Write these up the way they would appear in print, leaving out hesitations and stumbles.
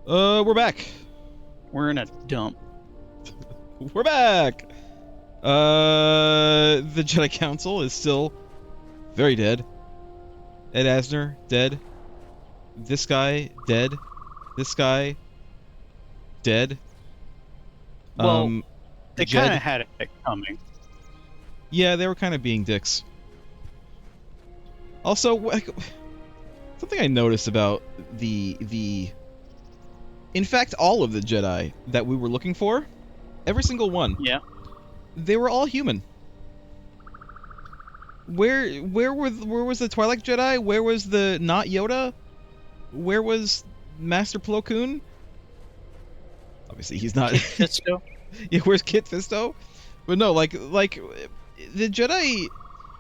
We're back. We're in a dump. We're back. The Jedi Council is still very dead. Ed Asner, dead. This guy, dead. This guy, dead. Well, they Jed, kind of had it coming. Yeah, they were kind of being dicks. Also, something I noticed about in fact, all of the Jedi that we were looking for, every single one. Yeah. They were all human. Where was the Twilight Jedi? Where was the not Yoda? Where was Master Plo Koon? Obviously, he's not. Kit Fisto? Yeah, where's Kit Fisto? But no, like the Jedi,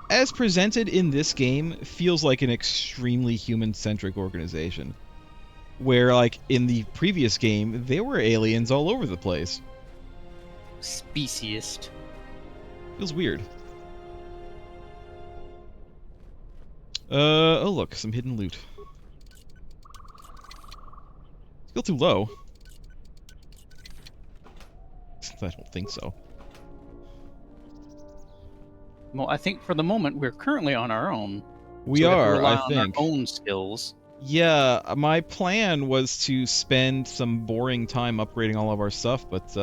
as presented in this game, feels like an extremely human-centric organization. Where, like, in the previous game, they were aliens all over the place. Speciest. Feels weird. Oh look, some hidden loot. Still too low. I don't think so. Well, I think for the moment we're currently on our own. We so are, rely I on think. our own skills. Yeah, my plan was to spend some boring time upgrading all of our stuff, but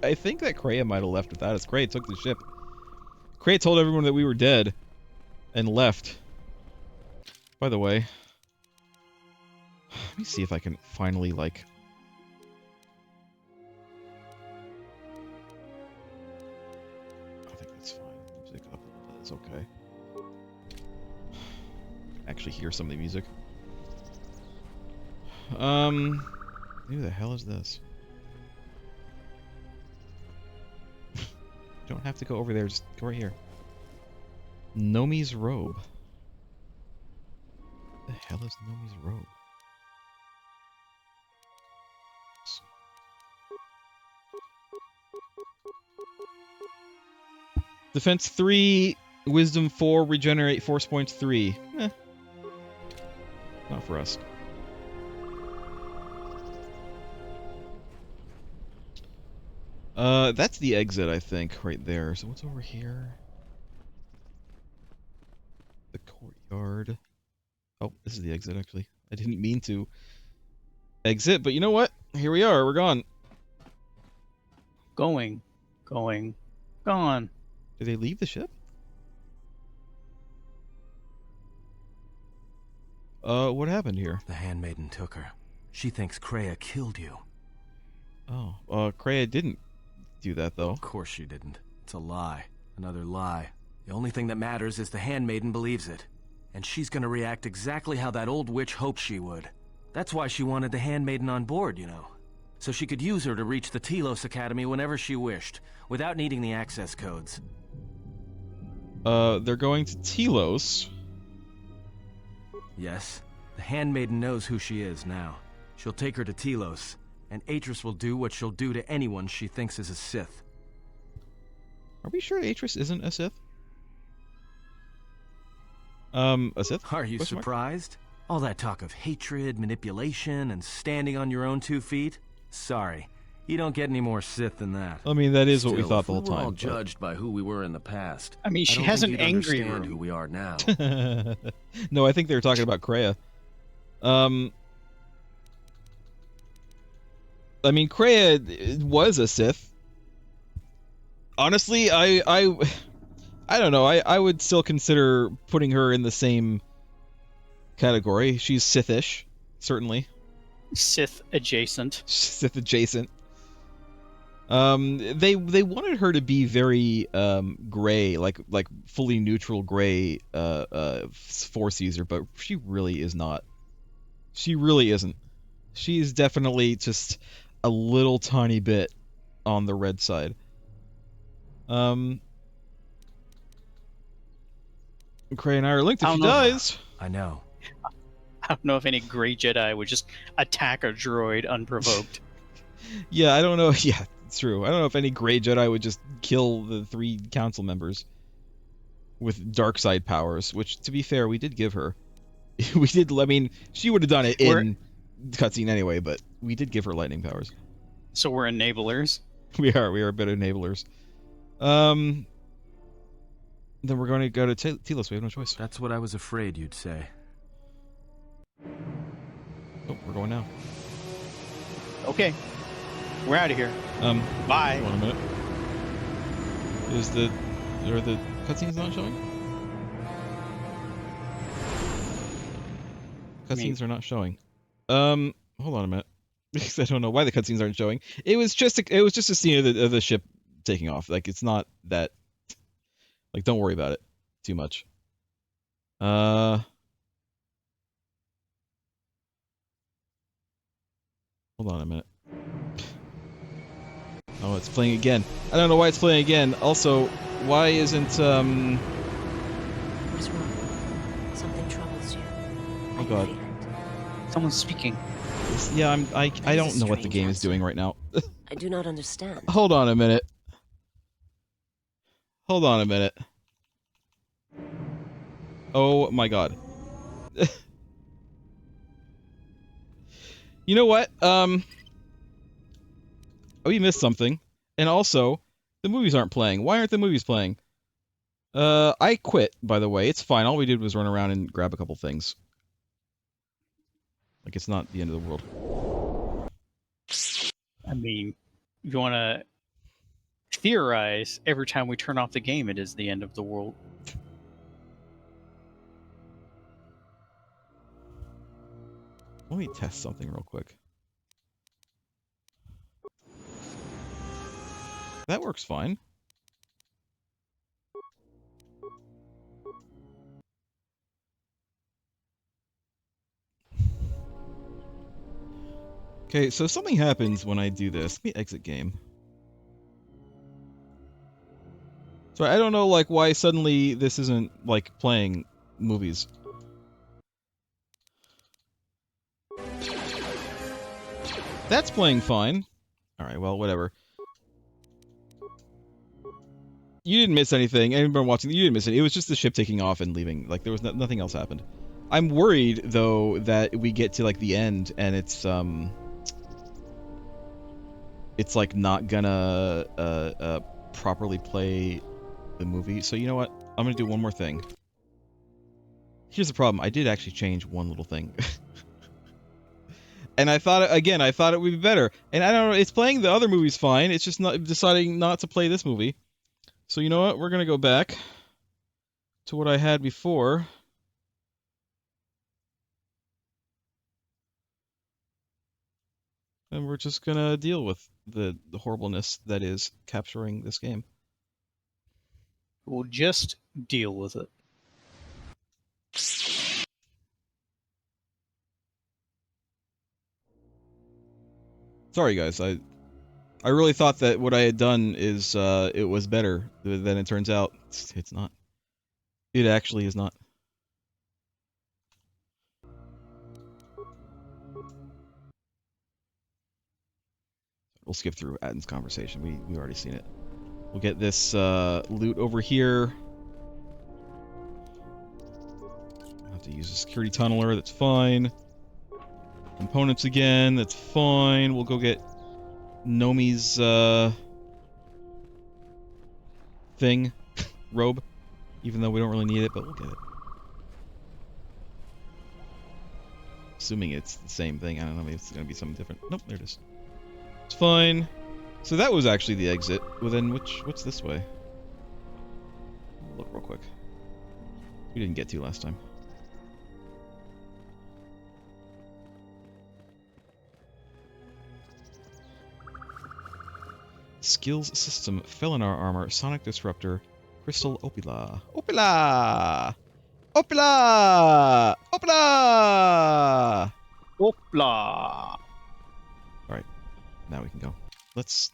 I think that Kreia might have left without us. Kreia took the ship. Kreia told everyone that we were dead and left. By the way, let me see if I can finally, like... I think that's fine. Music up a little bit is okay. Actually hear some of the music. Who the hell is this? You don't have to go over there, just go right here. Nomi's robe. What the hell is Nomi's robe? Defense 3, Wisdom 4, Regenerate Force Points 3. Not for us. That's the exit, I think, right there. So what's over here? The courtyard. Oh, this is the exit, actually. I didn't mean to exit, but you know what? Here we are. We're gone. Going. Gone. Did they leave the ship? What happened here? The Handmaiden took her. She thinks Kreia killed you. Oh, Kreia didn't do that, though. Of course she didn't. It's a lie. Another lie. The only thing that matters is the Handmaiden believes it. And she's gonna react exactly how that old witch hoped she would. That's why she wanted the Handmaiden on board, you know. So she could use her to reach the Telos Academy whenever she wished, without needing the access codes. They're going to Telos. Yes. The Handmaiden knows who she is now. She'll take her to Telos, and Atris will do what she'll do to anyone she thinks is a Sith. Are we sure Atris isn't a Sith? A Sith? Are you surprised? All that talk of hatred, manipulation, and standing on your own 2 feet? Sorry. You don't get any more Sith than that. I mean, that is what we Still, thought the whole if we were time. all judged by who we were in the past. I mean, she don't has think an you'd angry understand room. who we are now. No, I think they were talking about Kreia. I mean, Kreia was a Sith. Honestly, I don't know. I would still consider putting her in the same category. She's Sith-ish, certainly. Sith adjacent. Sith adjacent. They wanted her to be very gray, like fully neutral gray Force user, but she really is not. She really isn't. She's definitely just a little tiny bit on the red side. Kreia and I are linked if she dies. I know. I don't know if any gray Jedi would just attack a droid unprovoked. Yeah, I don't know. Yeah, it's true. I don't know if any gray Jedi would just kill the 3 council members with dark side powers, which, to be fair, we did give her. We did. I mean, she would have done it in cutscene anyway, but we did give her lightning powers. So we're enablers. We are a bit enablers. Then we're going to go to Telos. We have no choice. That's what I was afraid you'd say. Oh, we're going now. Okay. We're out of here. Bye. Hold on a minute. Are the cutscenes not showing? Cutscenes are not showing. Hold on a minute. Because I don't know why the cutscenes aren't showing. It was just a scene of the ship taking off. Like, it's not that. Like, don't worry about it too much. Hold on a minute. Oh, it's playing again. I don't know why it's playing again. Also, why isn't What is wrong? Something troubles you. Oh God. I feel it. Someone's speaking. Yeah, I That don't is a know what the strange game is answer. doing right now. I do not understand. Hold on a minute. Hold on a minute. Oh my God. You know what? We missed something. And also, the movies aren't playing. Why aren't the movies playing? I quit, by the way. It's fine. All we did was run around and grab a couple things. Like, it's not the end of the world. I mean, if you want to theorize, every time we turn off the game, it is the end of the world. Let me test something real quick. That works fine. Okay, so something happens when I do this. Let me exit game. So I don't know, like, why suddenly this isn't, like, playing movies. That's playing fine. Alright, well, whatever. You didn't miss anything. Anyone watching, you didn't miss it. It was just the ship taking off and leaving. Like, there was nothing else happened. I'm worried, though, that we get to, like, the end, and it's like, not gonna, properly play the movie. So, you know what? I'm gonna do one more thing. Here's the problem. I did actually change one little thing. And I thought, again, I thought it would be better. And I don't know, it's playing the other movies fine. It's just not deciding not to play this movie. So, you know what? We're gonna go back to what I had before. And we're just gonna deal with the horribleness that is capturing this game. We'll just deal with it. Sorry, guys. I really thought that what I had done is it was better than it turns out. It's not. It actually is not. We'll skip through Aden's conversation. We've already seen it. We'll get this loot over here. I'll have to use a security tunneler. That's fine. Components again. That's fine. We'll go get Nomi's thing. Robe. Even though we don't really need it, but we'll get it. Assuming it's the same thing. I don't know. Maybe it's going to be something different. Nope, there it is. It's fine. So that was actually the exit. Well, then what's this way? Look real quick. We didn't get to last time. Skills system, Felinar armor, sonic disruptor, crystal opila. Opila! Opila! Opila! Hoopla! Alright, now we can go. Let's...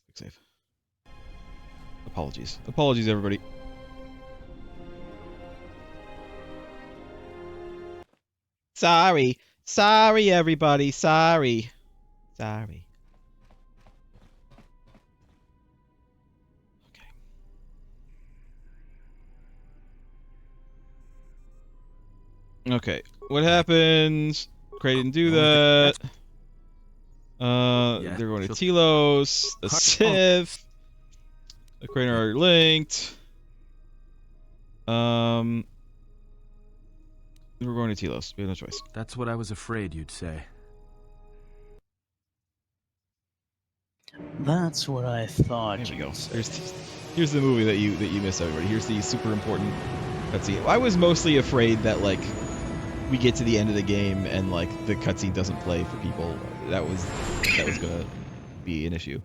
Quick save. Apologies. Apologies, everybody. Sorry. Sorry, everybody. Sorry. Sorry. Okay. Okay, what happens? Cray didn't do that. They're going to Telos, a Sith. The Cray are linked. We're going to Telos. We have no choice. That's what I was afraid you'd say. That's what I thought. There we go. Here's the movie that you missed, everybody. Here's the super important cutscene. I was mostly afraid that like we get to the end of the game and like the cutscene doesn't play for people. That was gonna be an issue.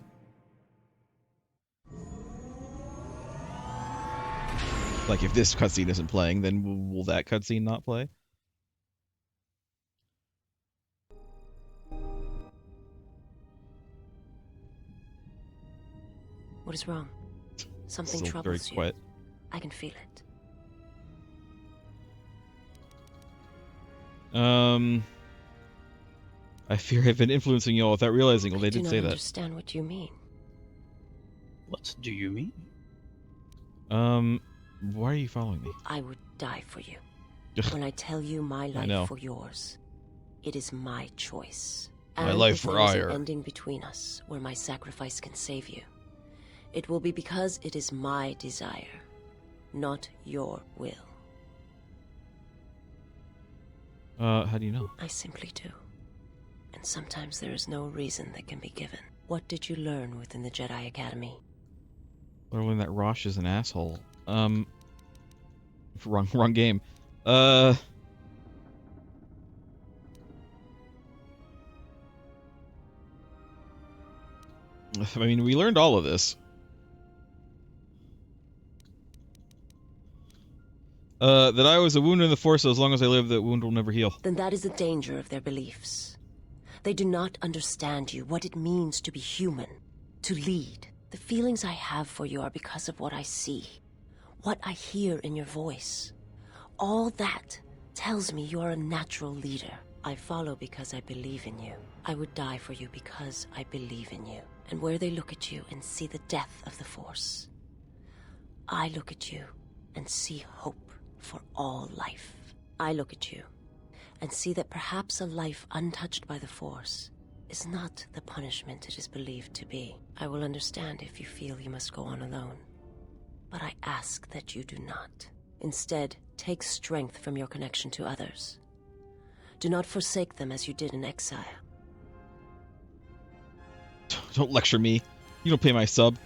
Like if this cutscene isn't playing, then will that cutscene not play? What is wrong? Something Still troubles very you. quiet. I can feel it. I fear I've been influencing you all without realizing. Well, they did say I do not that. understand what you mean. What do you mean? Why are you following me? I would die for you. When I tell you my I know. life for yours, it is my choice. My And life if for there is ire. an ending between us where my sacrifice can save you, it will be because it is my desire, not your will. How do you know? I simply do. And sometimes there is no reason that can be given. What did you learn within the Jedi Academy? Learning that Rosh is an asshole. Wrong game. I mean, we learned all of this. That I was a wound in the Force, so as long as I live, the wound will never heal. Then that is the danger of their beliefs. They do not understand you, what it means to be human, to lead. The feelings I have for you are because of what I see, what I hear in your voice. All that tells me you are a natural leader. I follow because I believe in you. I would die for you because I believe in you. And where they look at you and see the death of the Force, I look at you and see hope for all life. I look at you and see that perhaps a life untouched by the Force is not the punishment it is believed to be. I will understand if you feel you must go on alone, but I ask that you do not. Instead, take strength from your connection to others. Do not forsake them as you did in exile. Don't lecture me. You don't pay my sub.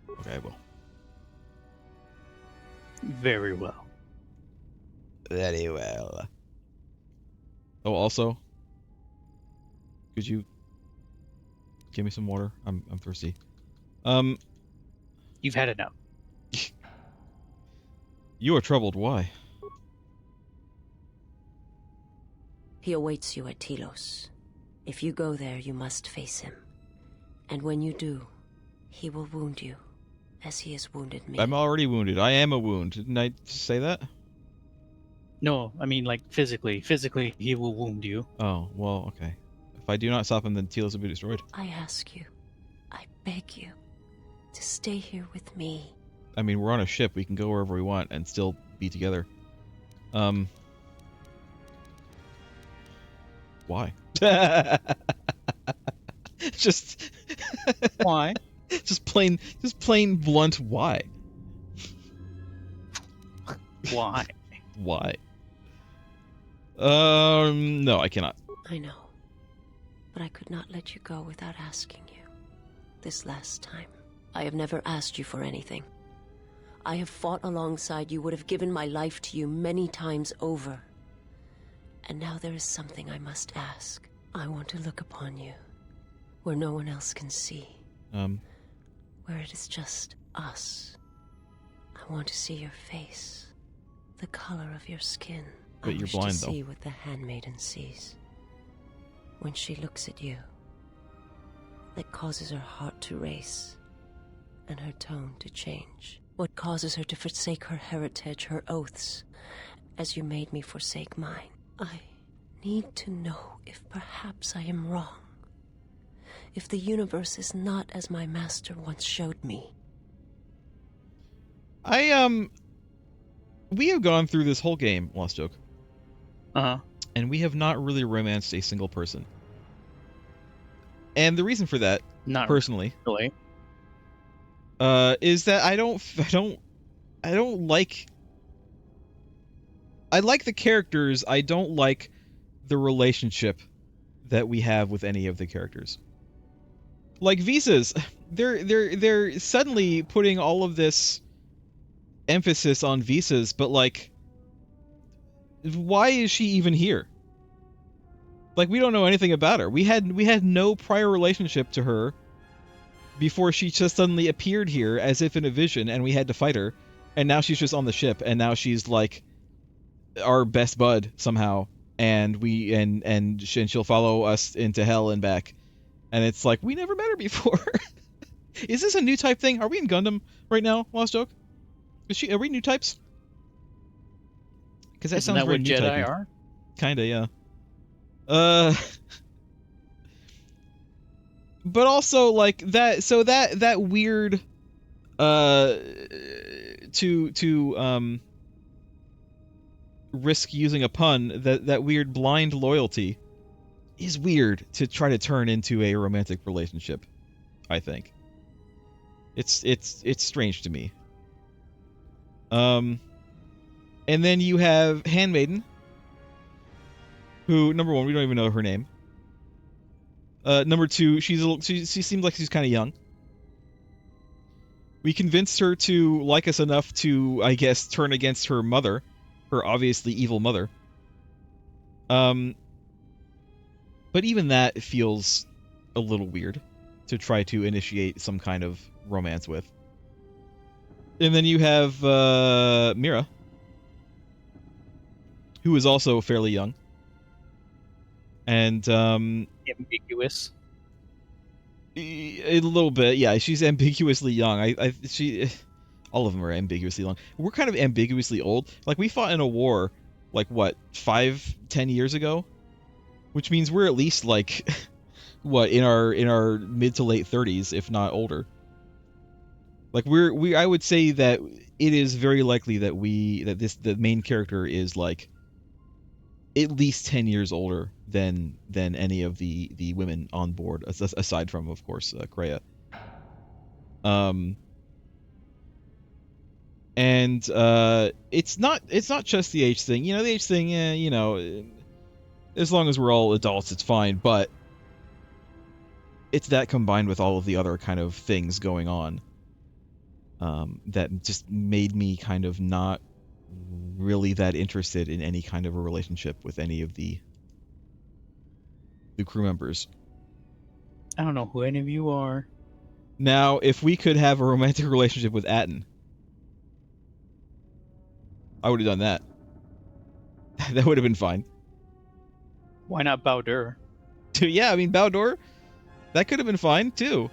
Okay, I will. Very well. Very well. Oh, also, could you give me some water? I'm thirsty. You've had enough. You are troubled. Why? He awaits you at Telos. If you go there, you must face him. And when you do, he will wound you, as he has wounded me. I'm already wounded. I am a wound. Didn't I say that? No, I mean like physically. Physically, he will wound you. Oh, well, okay. If I do not stop him, then Telos will be destroyed. I ask you, I beg you, to stay here with me. I mean, we're on a ship. We can go wherever we want and still be together. Why? Just Why? just plain blunt why? Why? Why? No, I cannot. I know. But I could not let you go without asking you. This last time. I have never asked you for anything. I have fought alongside you, would have given my life to you many times over. And now there is something I must ask. I want to look upon you, where no one else can see. Where it is just us. I want to see your face, the color of your skin. But you're blind, I wish to though. see what the Handmaiden sees. When she looks at you, that causes her heart to race, and her tone to change. What causes her to forsake her heritage, her oaths, as you made me forsake mine. I need to know if perhaps I am wrong. If the universe is not as my master once showed me. We have gone through this whole game, Lost Joke. And we have not really romanced a single person. And the reason for that, Not personally, really. is that I don't like. I like the characters. I don't like the relationship that we have with any of the characters. Like visas, they're suddenly putting all of this emphasis on visas, but like, why is she even here? Like, we don't know anything about her. We had no prior relationship to her before she just suddenly appeared here as if in a vision, and we had to fight her, and now she's just on the ship, and now she's like our best bud somehow, and she'll follow us into hell and back. And it's like, we never met her before. Is this a new type thing? Are we in Gundam right now, Lost Joke? Are we new types? Because that Isn't sounds that very what new Jedi typey. are? Kinda, yeah. But also like that. So that weird, to risk using a pun, that weird blind loyalty is weird to try to turn into a romantic relationship. I think it's strange to me. And then you have Handmaiden, who, number one, we don't even know her name. Number two, she seems like she's kind of young. We convinced her to like us enough to, I guess, turn against her mother, her obviously evil mother. But even that feels a little weird to try to initiate some kind of romance with. And then you have Mira, who is also fairly young. And Ambiguous. a little bit, yeah. She's ambiguously young. All of them are ambiguously young. We're kind of ambiguously old. Like, we fought in a war, like what, 5-10 years ago, which means we're at least like, what, in our mid to late 30s, if not older. Like, I would say that it is very likely that the main character is like at least 10 years older than any of the women on board, aside from, of course, Kreia. And it's not just the age thing. You know, the age thing, you know, as long as we're all adults, it's fine. But it's that combined with all of the other kind of things going on that just made me kind of not really that interested in any kind of a relationship with any of the crew members. I don't know who any of you are. Now, if we could have a romantic relationship with Atten, I would have done that. That would have been fine. Why not Bowder? Yeah, I mean, Bowdor, that could have been fine too,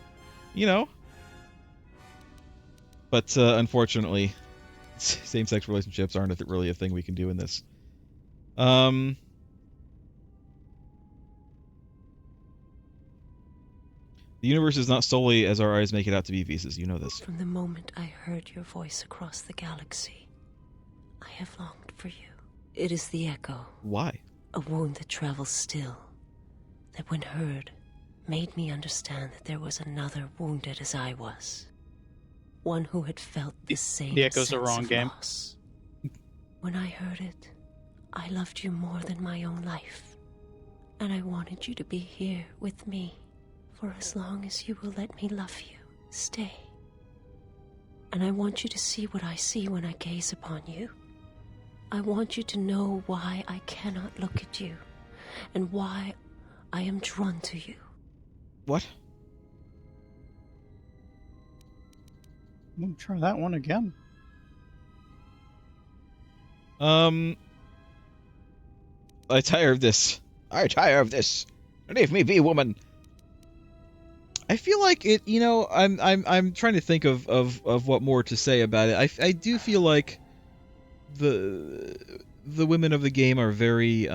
you know. But unfortunately, same-sex relationships aren't really a thing we can do in this. The universe is not solely as our eyes make it out to be, Visas. You know this. From the moment I heard your voice across the galaxy, I have longed for you. It is the echo. Why? A wound that travels still, that when heard, made me understand that there was another wounded as I was. One who had felt the same The echo's sense a wrong of game. loss. When I heard it, I loved you more than my own life. And I wanted you to be here with me. For as long as you will let me love you, stay. And I want you to see what I see when I gaze upon you. I want you to know why I cannot look at you, and why I am drawn to you. What? I'm gonna try that one again. I tire of this. I tire of this. Leave me be, woman. I feel like it. You know, I'm trying to think of what more to say about it. I do feel like the women of the game are very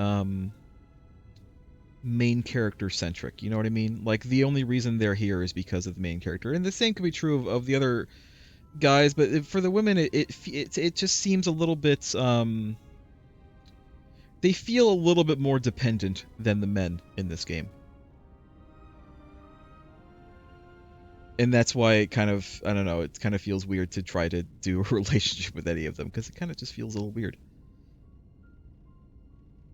main character centric. You know what I mean? Like, the only reason they're here is because of the main character, and the same could be true of the other guys. But for the women, it just seems a little bit they feel a little bit more dependent than the men in this game. And that's why it kind of, I don't know, it kind of feels weird to try to do a relationship with any of them, because it kind of just feels a little weird.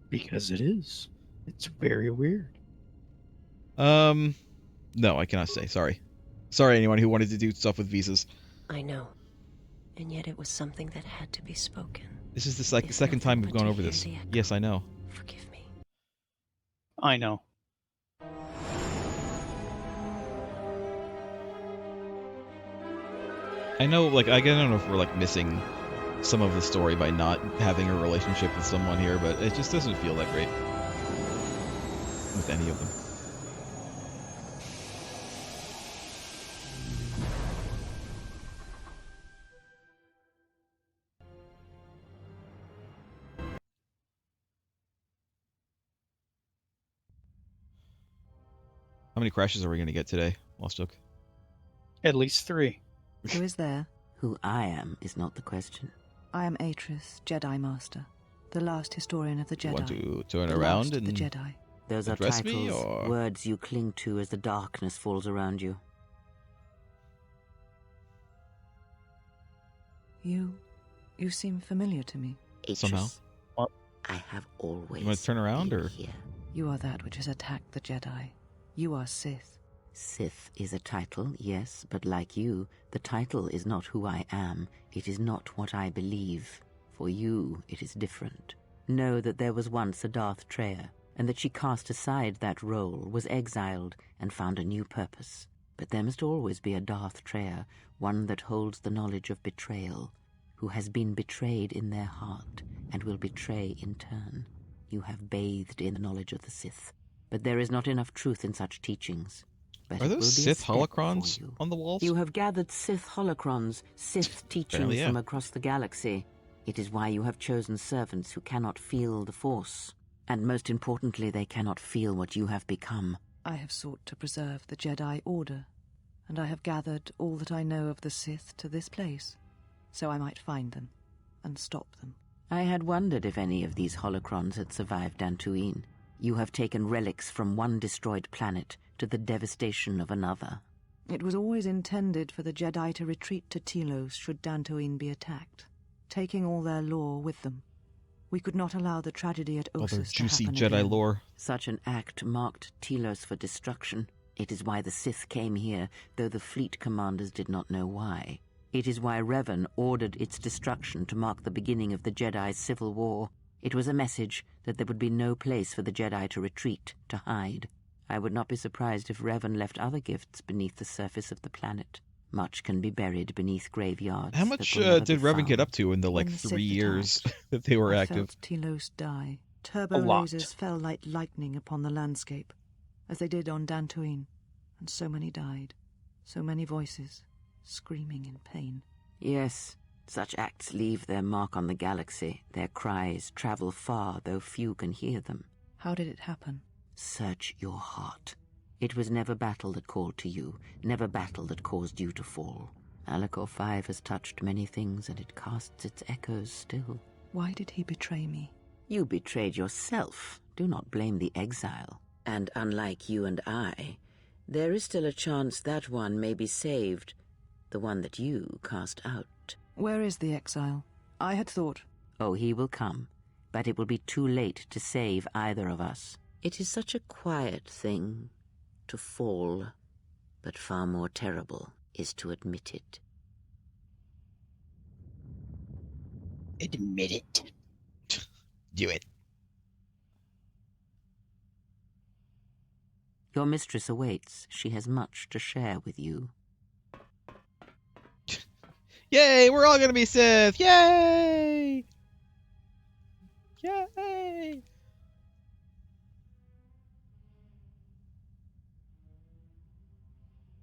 Because it is. It's very weird. No, I cannot say. Sorry. Sorry, anyone who wanted to do stuff with visas. I know. And yet it was something that had to be spoken. This is the second time we've gone over this. Yes, I know. Forgive me. I know. I know, like, I don't know if we're, like, missing some of the story by not having a relationship with someone here, but it just doesn't feel that great with any of them. How many crashes are we going to get today, Lost Oak? At least 3. Who is there? Who I am is not the question. I am Atris, Jedi Master, the last historian of the You Jedi. want to turn the around last of and the Jedi. Those are address me, titles, or- words you cling to as the darkness falls around you. You seem familiar to me. Somehow. Atris, I have always You want to turn around, been or? here. You are that which has attacked the Jedi. You are Sith. Sith is a title, yes, but like you, the title is not who I am. It is not what I believe. For you, it is different. Know that there was once a Darth Treya, and that she cast aside that role, was exiled, and found a new purpose. But there must always be a Darth Treya, one that holds the knowledge of betrayal, who has been betrayed in their heart, and will betray in turn. You have bathed in the knowledge of the Sith, but there is not enough truth in such teachings. But Are it will those be a Sith step holocrons for you. on the walls? You have gathered Sith holocrons, Sith teachings Apparently, yeah. from across the galaxy. It is why you have chosen servants who cannot feel the Force. And most importantly, they cannot feel what you have become. I have sought to preserve the Jedi Order, and I have gathered all that I know of the Sith to this place, so I might find them and stop them. I had wondered if any of these holocrons had survived Dantooine. You have taken relics from one destroyed planet to the devastation of another. It was always intended for the Jedi to retreat to Telos should Dantooine be attacked, taking all their lore with them. We could not allow the tragedy at All their Ossus to juicy happen Jedi again. lore. Such an act marked Telos for destruction. It is why the Sith came here, though the fleet commanders did not know why. It is why Revan ordered its destruction to mark the beginning of the Jedi's civil war. It was a message that there would be no place for the Jedi to retreat, to hide. I would not be surprised if Revan left other gifts beneath the surface of the planet. Much can be buried beneath graveyards. How that much will never did be Revan get found. up to in the, like, When the 3 Sith years attacked, that they were I active? felt Telos die. Turbo lot. lasers fell like lightning upon the landscape, as they did on Dantooine, and so many died. So many voices, screaming in pain. Yes, such acts leave their mark on the galaxy. Their cries travel far, though few can hear them. How did it happen? Search your heart. It was never battle that called to you, never battle that caused you to fall. Alacor 5 has touched many things, and it casts its echoes still. Why did he betray me? You betrayed yourself. Do not blame the exile. And unlike you and I, there is still a chance that one may be saved. The one that you cast out. Where is the exile? I had thought... Oh, he will come, but it will be too late to save either of us. It is such a quiet thing to fall, but far more terrible is to admit it. Admit it. Do it. Your mistress awaits. She has much to share with you. Yay! We're all gonna be Sith! Yay! Yay!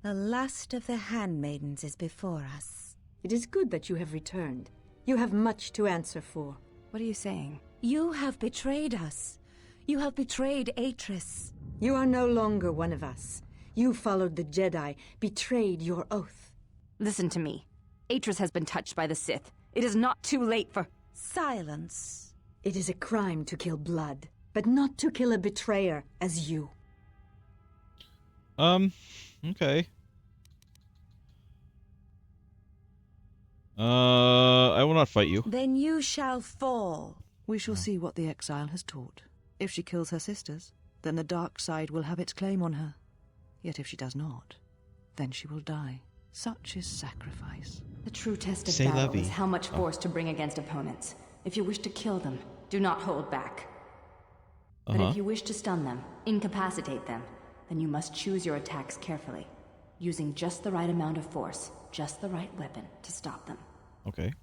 The last of the handmaidens is before us. It is good that you have returned. You have much to answer for. What are you saying? You have betrayed us. You have betrayed Atris. You are no longer one of us. You followed the Jedi, betrayed your oath. Listen to me. Atris has been touched by the Sith. It is not too late for... Silence. It is a crime to kill blood, but not to kill a betrayer as you. Okay. I will not fight you. Then you shall fall. We shall see what the exile has taught. If she kills her sisters, then the dark side will have its claim on her. Yet if she does not, then she will die. Such is sacrifice. The true test of C'est la battle vie. is how much force to bring against opponents. If you wish to kill them, do not hold back. But if you wish to stun them, incapacitate them, then you must choose your attacks carefully, using just the right amount of force, just the right weapon to stop them. Okay.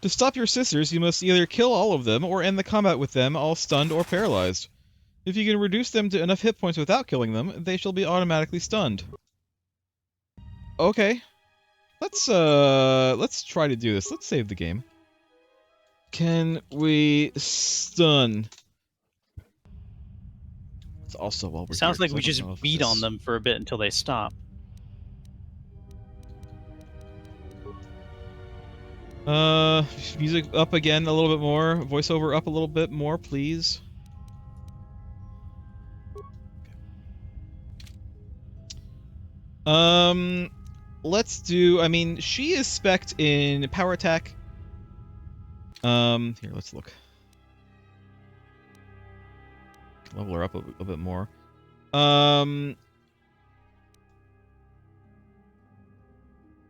To stop your sisters, you must either kill all of them or end the combat with them all stunned or paralyzed. If you can reduce them to enough hit points without killing them, they shall be automatically stunned. Okay. Let's try to do this. Let's save the game. Can we stun? It's also while we're Sounds here, like 'cause we I don't just know if beat this- on them for a bit until they stop. Music up again a little bit more. Voiceover up a little bit more, please. Let's do, I mean, she is spec'd in power attack. Here, let's look. Level her up a bit more.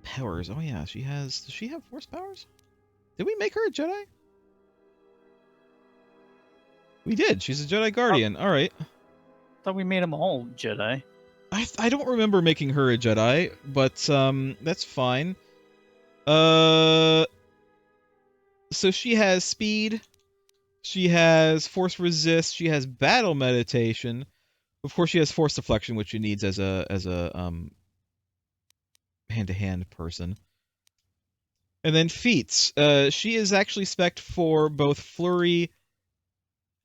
Powers. Oh yeah, she has, does she have force powers? Did we make her a Jedi? We did. She's a Jedi Guardian. All right. Thought we made them all Jedi. I don't remember making her a Jedi, but that's fine. So she has speed, she has force resist, she has battle meditation. Of course, she has force deflection, which she needs as a hand-to-hand person. And then feats. She is actually spec'd for both flurry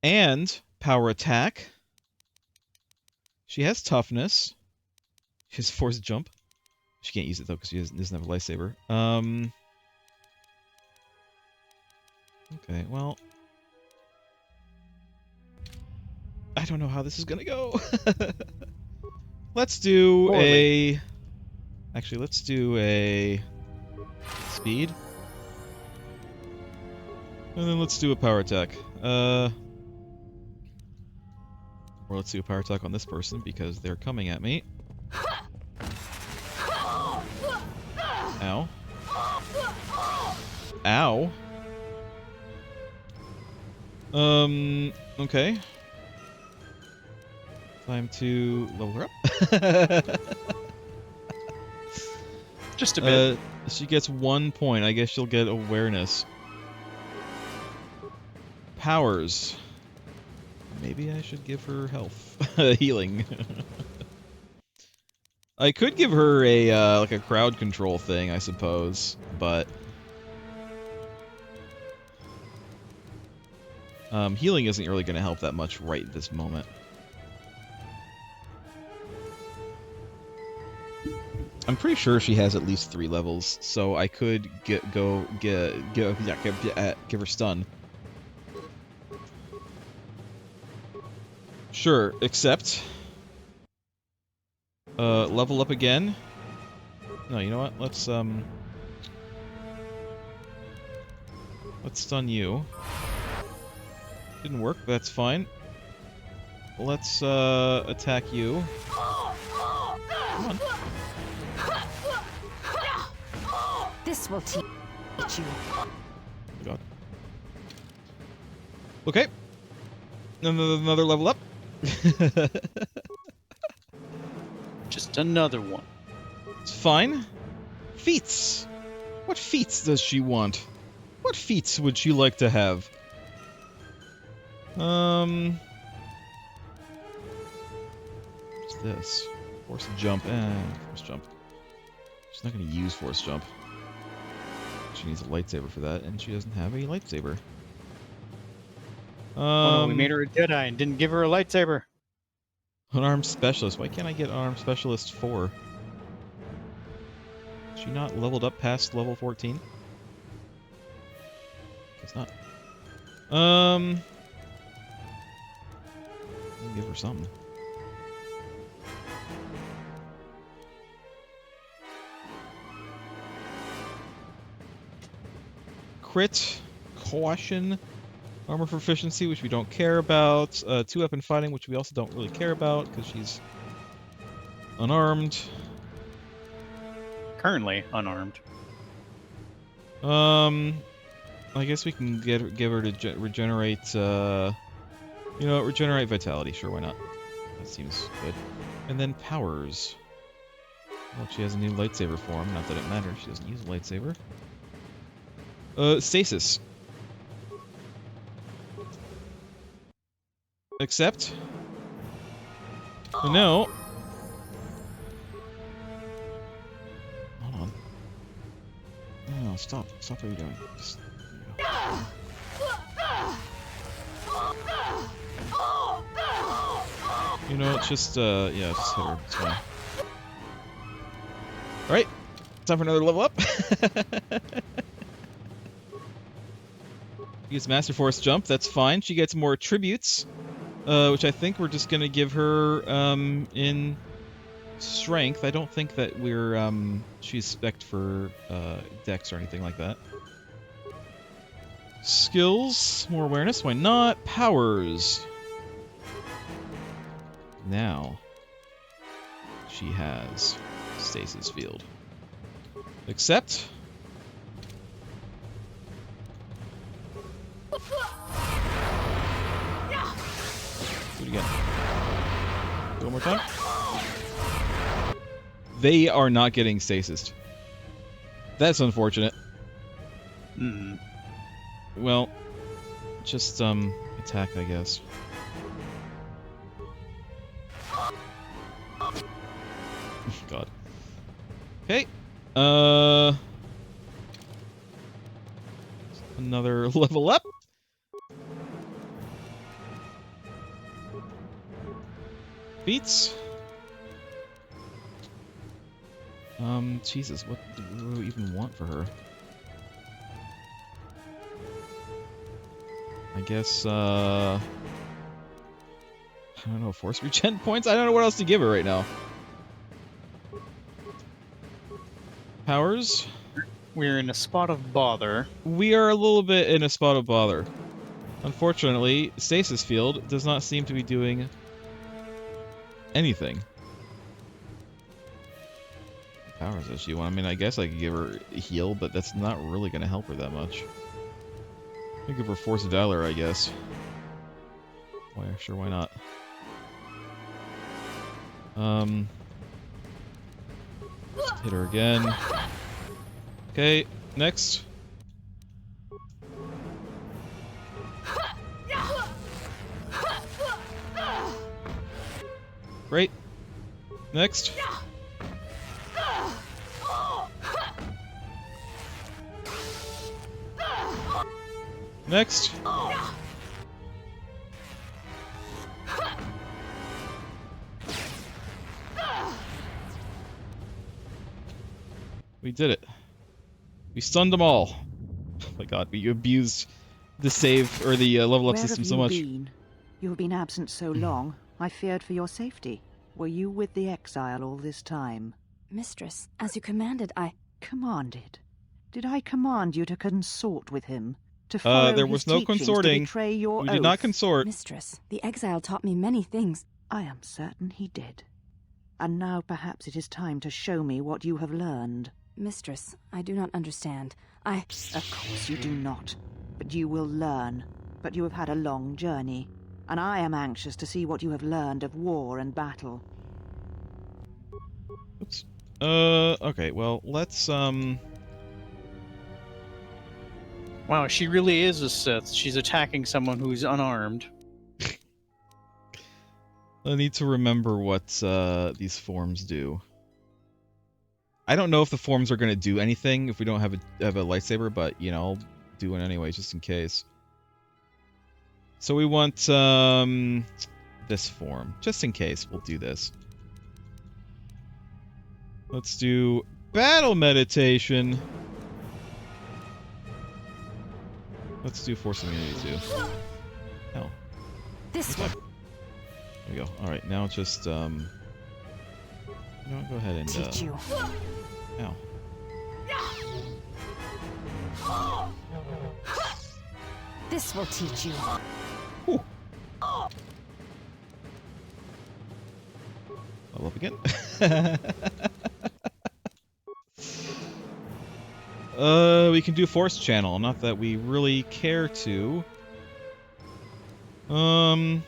and power attack. She has toughness. She has force jump. She can't use it though because she doesn't have a lightsaber. Okay, well, I don't know how this is gonna go. Let's do a. Actually, let's do a speed, and then let's do a power attack. Or let's do a power attack on this person because they're coming at me. Ow. Ow. Okay. Time to level her up. Just a bit. She gets 1 point. I guess she'll get awareness. Powers. Maybe I should give her health. Healing. I could give her a, like a crowd control thing, I suppose, but... healing isn't really going to help that much right at this moment. I'm pretty sure she has at least 3 levels, so I could give her stun. Sure, except... level up again. No, you know what? Let's stun you. Didn't work, but that's fine. Let's, attack you. Come on. This will teach you. Oh God. Okay. Another level up. Just another one. It's fine. Feats. What feats does she want? What feats would she like to have? What's this? Force jump. Force jump. She's not going to use force jump. She needs a lightsaber for that, and she doesn't have a lightsaber. Oh, no, we made her a Jedi and didn't give her a lightsaber. Unarmed specialist. Why can't I get unarmed specialist 4? She she not leveled up past level 14? Guess not. I'll give her something. Crit, caution, armor proficiency, which we don't care about. 2-weapon fighting, which we also don't really care about because she's unarmed. Currently unarmed. I guess we can give her to regenerate. You know, regenerate vitality. Sure, why not? That seems good. And then powers. Well, she has a new lightsaber form. Not that it matters. She doesn't use a lightsaber. Stasis. Accept. No. Hold on. No, stop. Stop what you're doing. Just, you know, it's just, yeah, just hit her. It's fine. Alright. Time for another level up. Use Master Force Jump, that's fine. She gets more attributes, which I think we're just gonna give her, in Strength. I don't think that we're, she's spec'd for, Dex or anything like that. Skills, more awareness, why not? Powers. Now, she has Stasis Field. Accept. Do it again. One more time. They are not getting stasis. That's unfortunate. Well, just attack, I guess. God. Okay. Another level up. Beats. Jesus, what do we even want for her? I guess, I don't know, force regen points? I don't know what else to give her right now. Powers? We're in a spot of bother. We are a little bit in a spot of bother. Unfortunately, Stasis Field does not seem to be doing anything. Powers does she want? I mean, I guess I could give her a heal, but that's not really going to help her that much. I give her Force of Valor, I guess. Why? Sure, why not? Hit her again. Okay, next. Great. Next. Next. We did it. We stunned them all. Oh my god, we abused the save, or the level up system so much. Where have you been? You have been absent so long, I feared for your safety. Were you with the exile all this time? Mistress, as you commanded, I... Commanded? Did I command you to consort with him? To follow there was no consorting. To betray your We oath? did not consort. Mistress, the exile taught me many things. I am certain he did. And now perhaps it is time to show me what you have learned. Mistress, I do not understand. Of course you do not. But you will learn. But you have had a long journey. And I am anxious to see what you have learned of war and battle. Oops. Okay, well, let's, Wow, she really is a Sith. She's attacking someone who's unarmed. I need to remember what, these forms do. I don't know if the forms are going to do anything if we don't have a lightsaber, but, you know, I'll do it anyway, just in case. So we want, this form. Just in case, we'll do this. Let's do Battle meditation. Let's do force immunity too. Hell. This one. There we go. Alright, now just, you know what, go ahead and, Teach you. Ow. This will teach you. Whew. Level up again. We can do force channel, not that we really care to. Night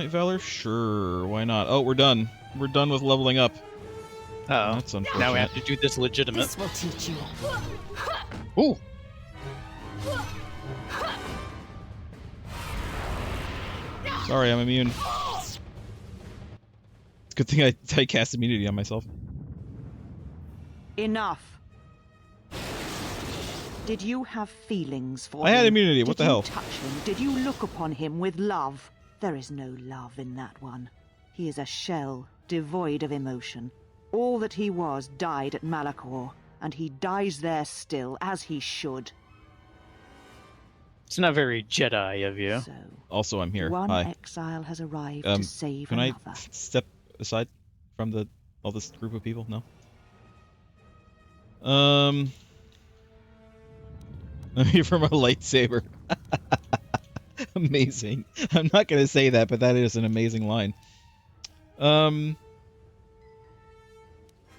Valor? Sure, why not? Oh, we're done. We're done with leveling up. Uh-oh. That's unfortunate. Now we have to do this legitimate. This will teach you. Ooh! Sorry, I'm immune. It's a good thing I cast immunity on myself. Enough. Did you have feelings for him? I had immunity, what the hell? Did you touch him? Did you look upon him with love? There is no love in that one. He is a shell, devoid of emotion. All that he was died at Malachor, and he dies there still, as he should. It's not very Jedi of you. So, Also, I'm here. one Hi. exile has arrived to save Can another. I step aside from all this group of people? No? I'm here for my lightsaber. Amazing. I'm not gonna say that, but that is an amazing line.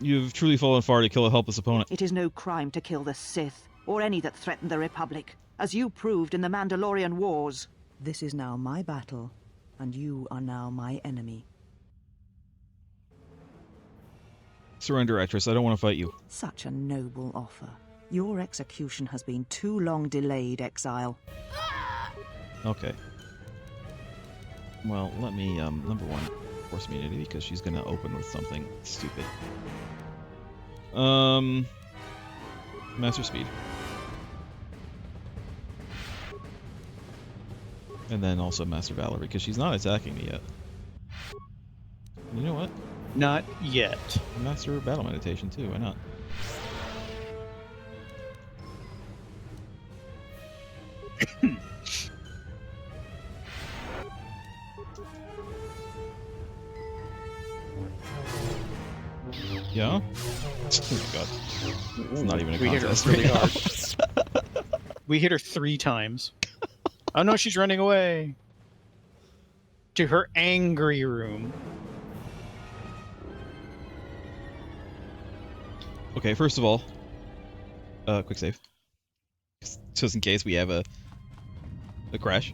You've truly fallen far to kill a helpless opponent. It is no crime to kill the Sith, or any that threaten the Republic, as you proved in the Mandalorian Wars. This is now my battle, and you are now my enemy. Surrender, actress. I don't want to fight you. Such a noble offer. Your execution has been too long delayed, Exile. Okay. Well, let me, number one, force immunity, because she's gonna open with something stupid. Master Speed. And then also Master Valor, because she's not attacking me yet. You know what? Not yet. Master Battle Meditation too, why not? Yeah? Oh my god. It's not even a contest We hit her really right hard. We hit her 3 times. Oh no, she's running away. To her angry room. Okay, first of all, quick save. Just in case we have a crash.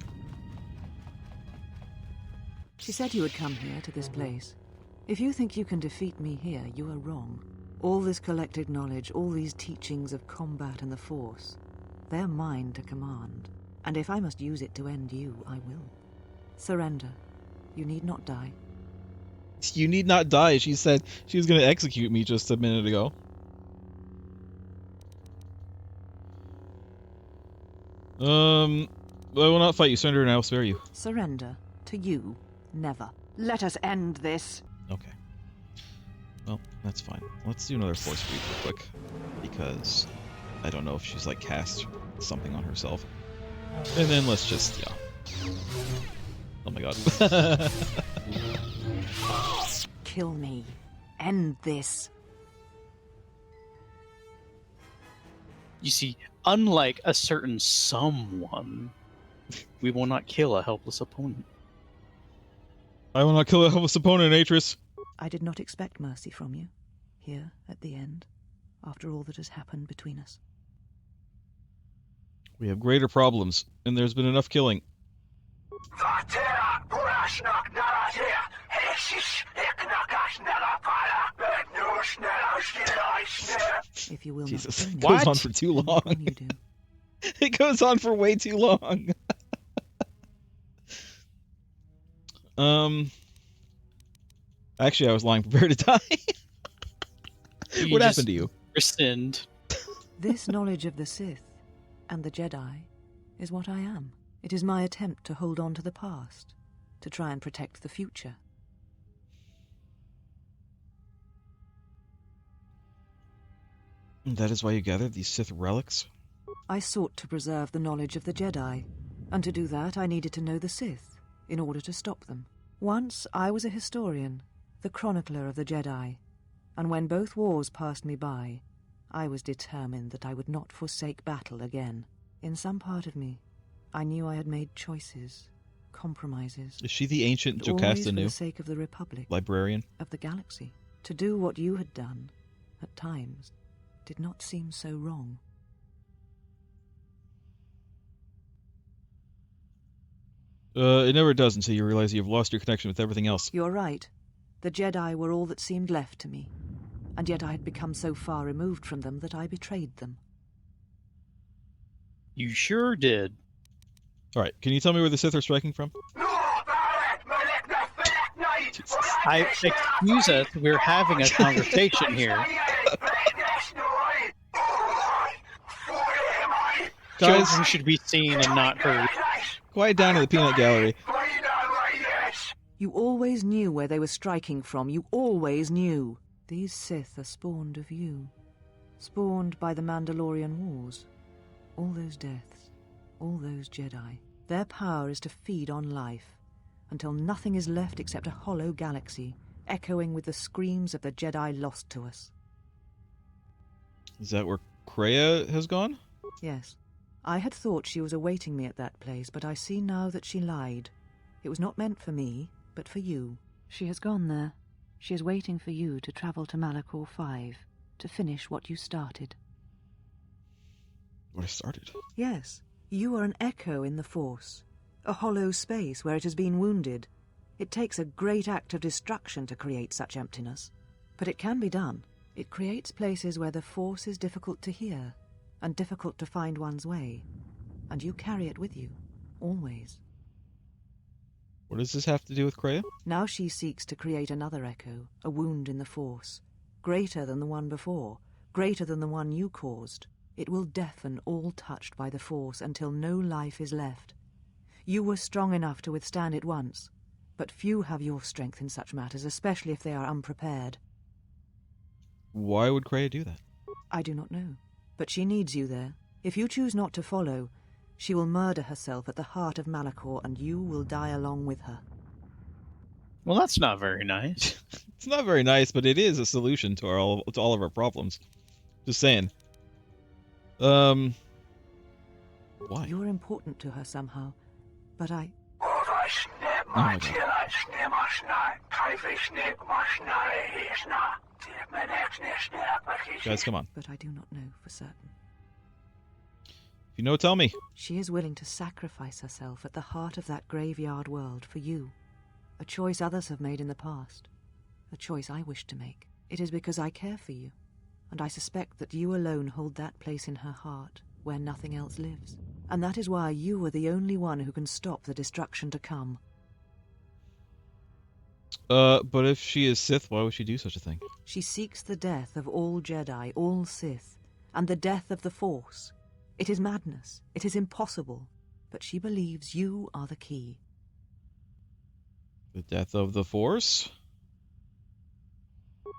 She said you would come here to this place. If you think you can defeat me here, you are wrong. All this collected knowledge, all these teachings of combat and the Force, they're mine to command. And if I must use it to end you, I will. Surrender. You need not die. You need not die. She said she was going to execute me just a minute ago. I will not fight you. Surrender and I will spare you. Surrender? To you? Never. Let us end this. Okay. Well, that's fine. Let's do another force read real quick. Because I don't know if she's like cast something on herself. And then let's just, yeah. Oh my god. Kill me. End this. You see, unlike a certain someone, we will not kill a helpless opponent. I will not kill a helpless opponent, Atris. I did not expect mercy from you, here at the end, after all that has happened between us. We have greater problems, and there's been enough killing. If you will Jesus, not it kill me, goes on for too long. when you do. It goes on for way too long. Actually, I was lying prepared to die. What happened to you? Rescind. This knowledge of the Sith and the Jedi is what I am. It is my attempt to hold on to the past, to try and protect the future. That is why you gathered these Sith relics? I sought to preserve the knowledge of the Jedi, and to do that I needed to know the Sith, in order to stop them. Once I was a historian, the chronicler of the Jedi, and when both wars passed me by, I was determined that I would not forsake battle again. In some part of me, I knew I had made choices, compromises. Is she the ancient always Jocasta for Nu? the sake of the Republic, Librarian? of the galaxy. To do what you had done, at times, did not seem so wrong. It never does until you realize you've lost your connection with everything else. You're right. The Jedi were all that seemed left to me, and yet I had become so far removed from them that I betrayed them. You sure did. Alright, can you tell me where the Sith are striking from? Excuse us, we're having a conversation here. Guys, Children should be seen and not heard. quiet down in the peanut gallery. You always knew where they were striking from. You always knew. These Sith are spawned of you. Spawned by the Mandalorian Wars. All those deaths. All those Jedi. Their power is to feed on life, until nothing is left except a hollow galaxy, echoing with the screams of the Jedi lost to us. Is that where Kreia has gone? Yes. I had thought she was awaiting me at that place, but I see now that she lied. It was not meant for me, but for you. She has gone there. She is waiting for you to travel to Malachor 5, to finish what you started. What I started? Yes. You are an echo in the Force. A hollow space where it has been wounded. It takes a great act of destruction to create such emptiness. But it can be done. It creates places where the Force is difficult to hear, and difficult to find one's way. And you carry it with you, always. What does this have to do with Kreia? Now she seeks to create another echo, a wound in the Force, greater than the one before, greater than the one you caused. It will deafen all touched by the Force until no life is left. You were strong enough to withstand it once, but few have your strength in such matters, especially if they are unprepared. Why would Kreia do that? I do not know, but she needs you there. If you choose not to follow, she will murder herself at the heart of Malachor, and you will die along with her. Well, that's not very nice. It's not very nice, but it is a solution to all of our problems. Just saying. Why? You're important to her somehow, but I... Oh my God. Guys, come on. But I do not know for certain. If you know, tell me. She is willing to sacrifice herself at the heart of that graveyard world for you. A choice others have made in the past. A choice I wish to make. It is because I care for you, and I suspect that you alone hold that place in her heart where nothing else lives. And that is why you are the only one who can stop the destruction to come. But if she is Sith, why would she do such a thing? She seeks the death of all Jedi, all Sith, and the death of the Force. It is madness. It is impossible. But she believes you are the key. The death of the Force?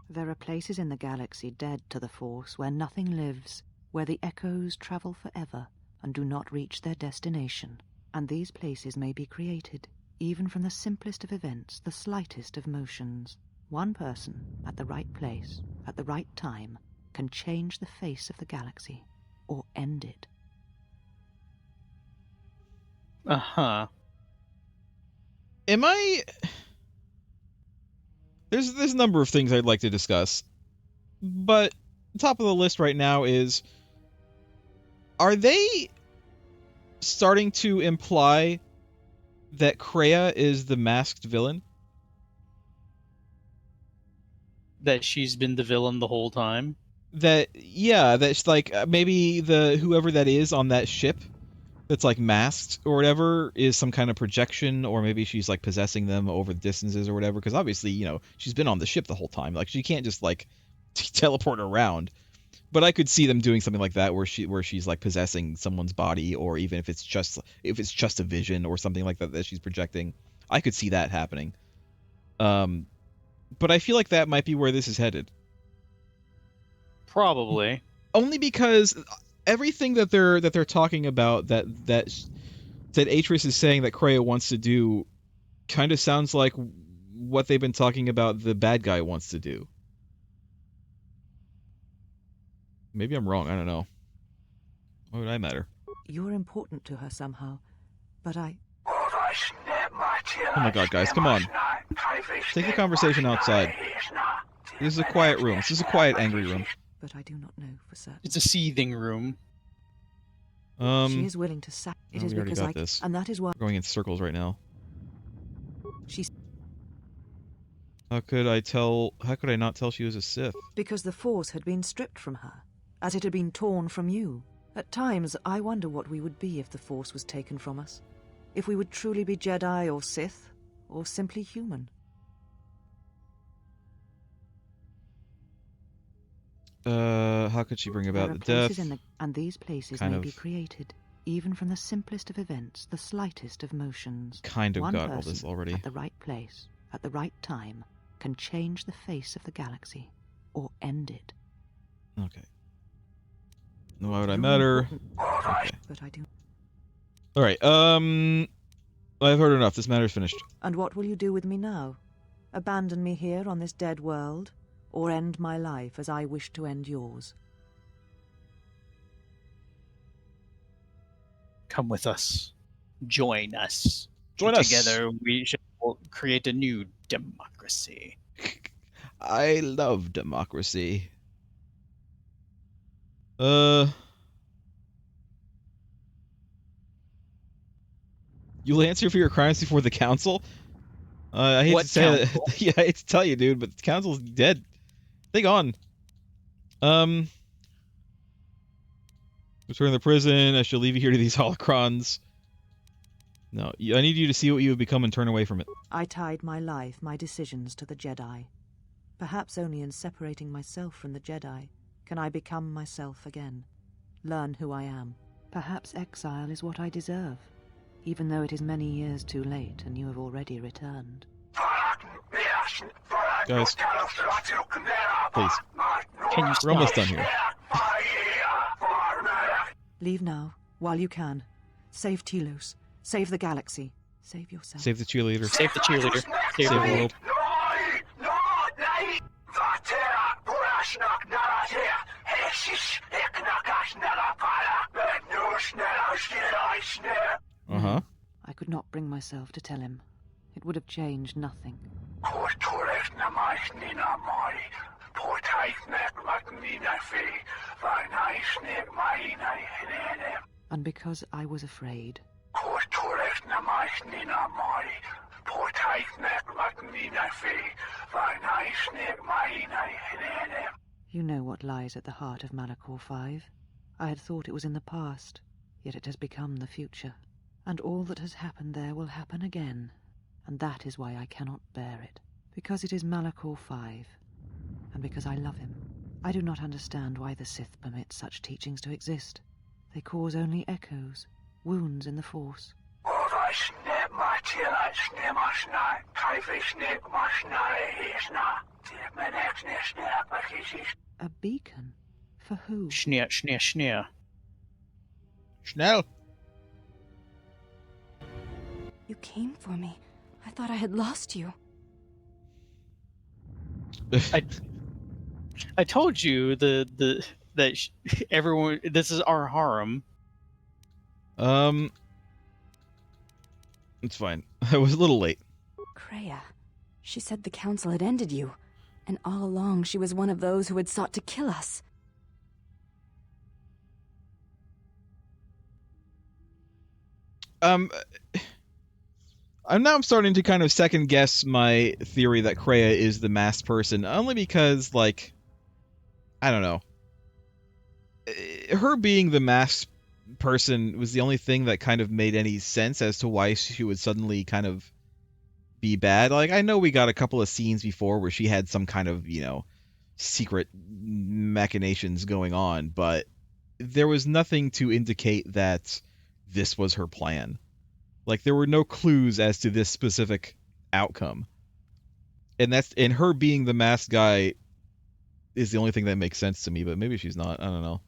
There are places in the galaxy dead to the Force where nothing lives, where the echoes travel forever and do not reach their destination. And these places may be created, even from the simplest of events, the slightest of motions. One person, at the right place, at the right time, can change the face of the galaxy, or end it. Uh-huh. Am I... There's a number of things I'd like to discuss, but top of the list right now is, are they starting to imply that Kreia is the masked villain? That she's been the villain the whole time? That's like, maybe whoever that is on that ship that's like masked or whatever is some kind of projection, or maybe she's like possessing them over distances or whatever, because obviously, you know, she's been on the ship the whole time. Like, she can't just like teleport around. But I could see them doing something like that where she's like possessing someone's body, or even if it's just a vision or something like that she's projecting. I could see that happening. But I feel like that might be where this is headed. Probably. only because everything that they're talking about that Atreus is saying that Kreia wants to do kind of sounds like what they've been talking about the bad guy wants to do. Maybe I'm wrong. I don't know. Why would I matter? You're important to her somehow, but I... Oh my god, guys, come on. Take the conversation outside. This is a quiet room. This is a quiet, angry room. But I do not know for certain. It's a seething room. She is willing to sack. It is because I... this. And that is why... We're going in circles right now. She's... How could I not tell she was a Sith? Because the Force had been stripped from her, as it had been torn from you. At times, I wonder what we would be if the Force was taken from us. If we would truly be Jedi or Sith, or simply human. How could she bring about the death? And these places may be created, even from the simplest of events, the slightest of motions. Kind of One got all person this already. at the right place, at the right time, can change the face of the galaxy, or end it. Okay. Why would I matter? Okay. But I do. Alright, I've heard enough. This matter's finished. And what will you do with me now? Abandon me here on this dead world? Or end my life as I wish to end yours? Come with us. Join us. Join us. Together we shall create a new democracy. I love democracy. You'll answer for your crimes before the council? I hate What to say council? that. Yeah, I hate to tell you, dude, but the council's dead. They gone. Return to the prison. I shall leave you here to these holocrons. No, I need you to see what you have become and turn away from it. I tied my life, my decisions to the Jedi. Perhaps only in separating myself from the Jedi can I become myself again. Learn who I am. Perhaps exile is what I deserve, even though it is many years too late and you have already returned. Guys, please. Can you We're almost done here. Leave now, while you can. Save Telos. Save the galaxy. Save yourself. Save the cheerleader. Save the cheerleader. Save the world. Uh-huh. I could not bring myself to tell him. It would have changed nothing. And because I was afraid. You know what lies at the heart of Malachor 5. I had thought it was in the past, yet it has become the future. And all that has happened there will happen again. And that is why I cannot bear it. Because it is Malachor 5. And because I love him. I do not understand why the Sith permit such teachings to exist. They cause only echoes, wounds in the Force. A beacon? For who? Schneer, schneer, schneer. Schnell! You came for me. I thought I had lost you. I told you everyone. This is our harem. It's fine. I was a little late. Kreia. She said the council had ended you, and all along she was one of those who had sought to kill us. I'm starting to kind of second guess my theory that Kreia is the masked person, only because, like, I don't know. Her being the masked person was the only thing that kind of made any sense as to why she would suddenly kind of be bad. Like, I know we got a couple of scenes before where she had some kind of, secret machinations going on, but there was nothing to indicate that this was her plan. Like, there were no clues as to this specific outcome. And her being the masked guy is the only thing that makes sense to me, but maybe she's not. I don't know.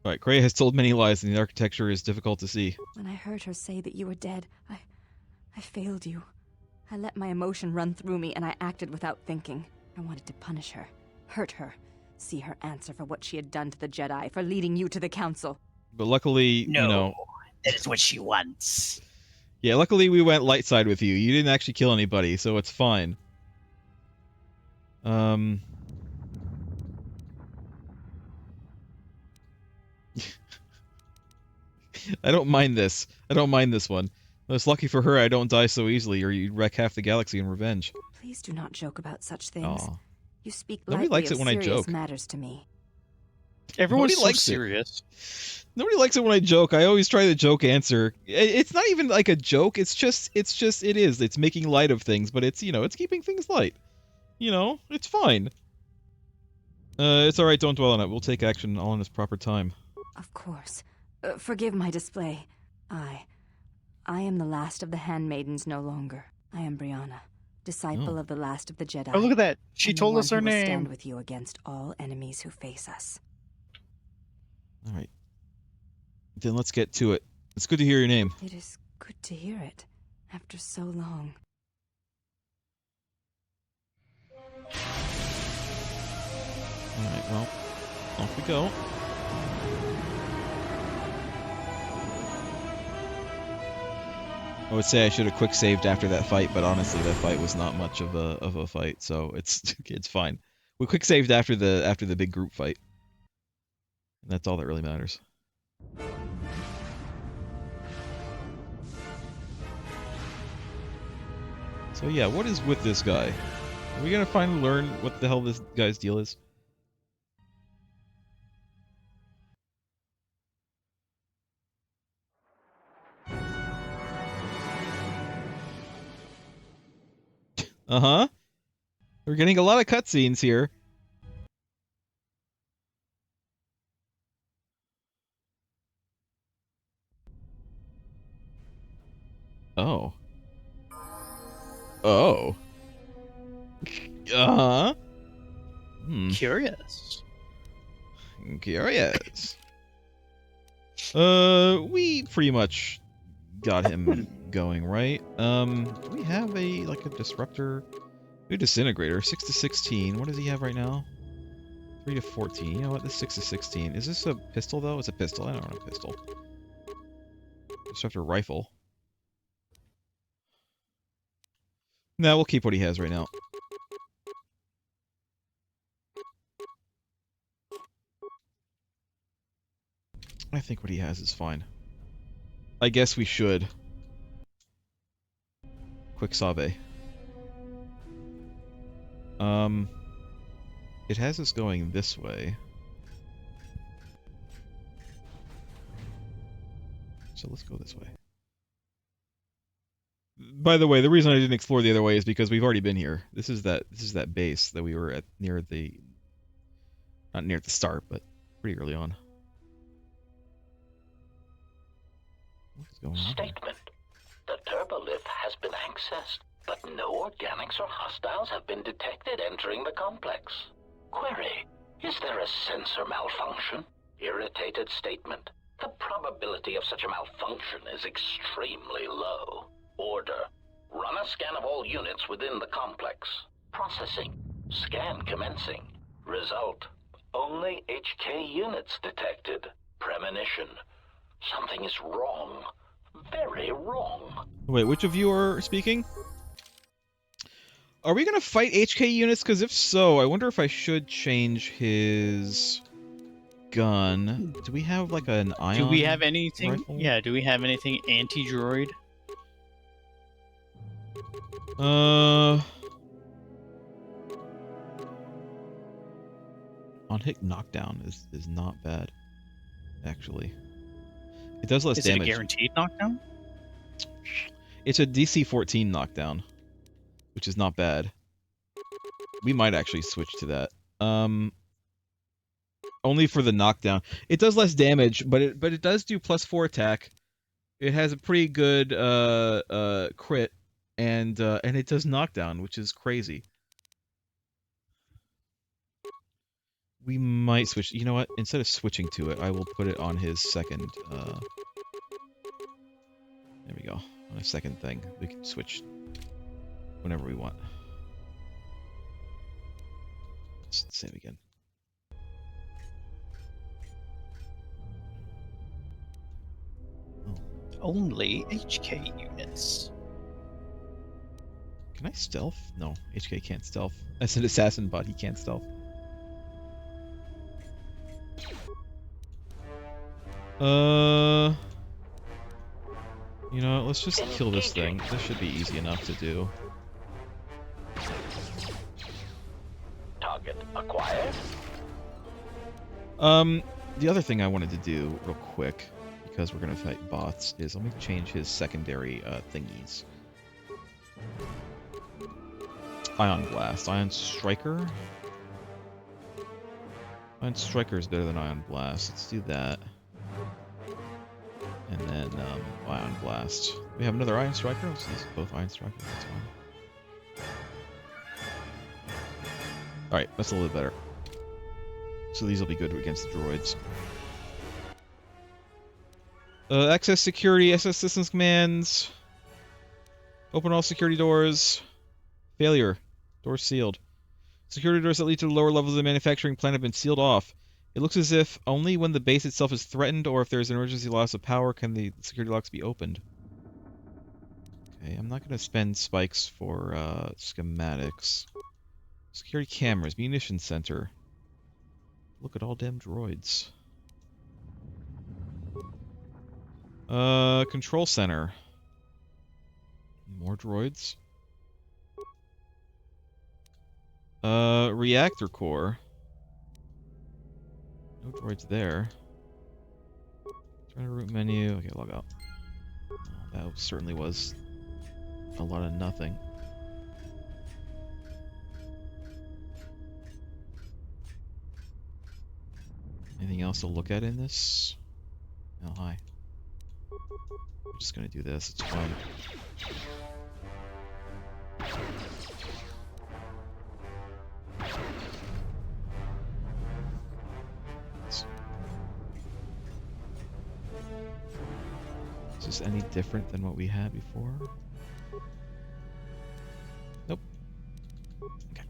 Alright, Kreia has told many lies and the architecture is difficult to see. When I heard her say that you were dead, I failed you. I let my emotion run through me and I acted without thinking. I wanted to punish her, hurt her, see her answer for what she had done to the Jedi, for leading you to the Council. But luckily, No, you know... that is what she wants. Yeah, luckily we went light side with you. You didn't actually kill anybody, so it's fine. I don't mind this. I don't mind this one. It's lucky for her I don't die so easily, or you'd wreck half the galaxy in revenge. Please do not joke about such things. Aw. You speak Nobody lightly likes it of when I serious joke. matters to me. Everyone's Nobody so likes it. serious. Nobody likes it when I joke. I always try the joke answer. It's not even like a joke. It's just it is. It's making light of things, but it's, you know, it's keeping things light. You know, it's fine. It's alright, don't dwell on it. We'll take action all in its proper time. Of course. Forgive my display. I am the last of the Handmaidens no longer. I am Brianna, disciple of the last of the Jedi. Oh, look at that. She and told the us one her who will name. stand with you against all enemies who face us. Alright. Then let's get to it. It's good to hear your name. It is good to hear it, after so long. Alright, well, off we go. I would say I should have quick saved after that fight, but honestly, that fight was not much of a fight, so it's fine. We quick saved after the big group fight. And that's all that really matters. So yeah, what is with this guy? Are we gonna finally learn what the hell this guy's deal is? Uh-huh. We're getting a lot of cutscenes here. Oh. Oh. Uh-huh. Curious. Curious. We pretty much got him going, right? We have a disruptor, a disintegrator, 6 to 16. What does he have right now? 3 to 14. You know what? This 6 to 16. Is this a pistol though? It's a pistol. I don't want a pistol. Disruptor rifle. No, we'll keep what he has right now. I think what he has is fine. I guess we should. Quick Save. It has us going this way. So let's go this way. By the way, the reason I didn't explore the other way is because we've already been here. This is that base that we were at near the... Not near the start, but pretty early on. What is going on? Statement. The turbolith has been accessed, but no organics or hostiles have been detected entering the complex. Query. Is there a sensor malfunction? Irritated statement. The probability of such a malfunction is extremely low. Order. Run a scan of all units within the complex. Processing. Scan commencing. Result. Only HK units detected. Premonition. Something is wrong. Very wrong. Wait, which of you are speaking? Are we gonna fight HK units? Because if so, I wonder if I should change his gun. Do we have like an ion? Do we have anything? rifle? Yeah, do we have anything anti-droid? On-hit knockdown is not bad, actually. It does less Is damage. it a guaranteed knockdown? It's a DC 14 knockdown, which is not bad. We might actually switch to that. Oh Only for the knockdown. It does less damage, but it does do +4 attack. It has a pretty good crit, and it does knockdown, which is crazy. We might switch. You know what? Instead of switching to it, I will put it on his second. There we go. On a second thing, we can switch whenever we want. Let's save again. Only HK units. Can I stealth? No, HK can't stealth. That's an assassin bot. He can't stealth. You know, let's just kill this thing. This should be easy enough to do. Target acquired. The other thing I wanted to do real quick, because we're gonna fight bots, is let me change his secondary thingies. Ion Blast, Ion Striker. Ion Striker is better than Ion Blast. Let's do that. And then Ion Blast. We have another Ion Striker. Let's use both Ion Strikers. That's fine. All right, that's a little bit better. So these will be good against the droids. Access security, SS systems commands. Open all security doors. Failure. Doors sealed. Security doors that lead to the lower levels of the manufacturing plant have been sealed off. It looks as if only when the base itself is threatened or if there is an emergency loss of power can the security locks be opened. Okay, I'm not going to spend spikes for schematics. Security cameras, munition center. Look at all damn droids. Control center. More droids. Reactor core. No droids there. Try to root menu. Okay, log out. Oh, that certainly was a lot of nothing. Anything else to look at in this? Oh, hi. I'm just gonna do this, it's fun. Is this any different than what we had before? Nope. Okay.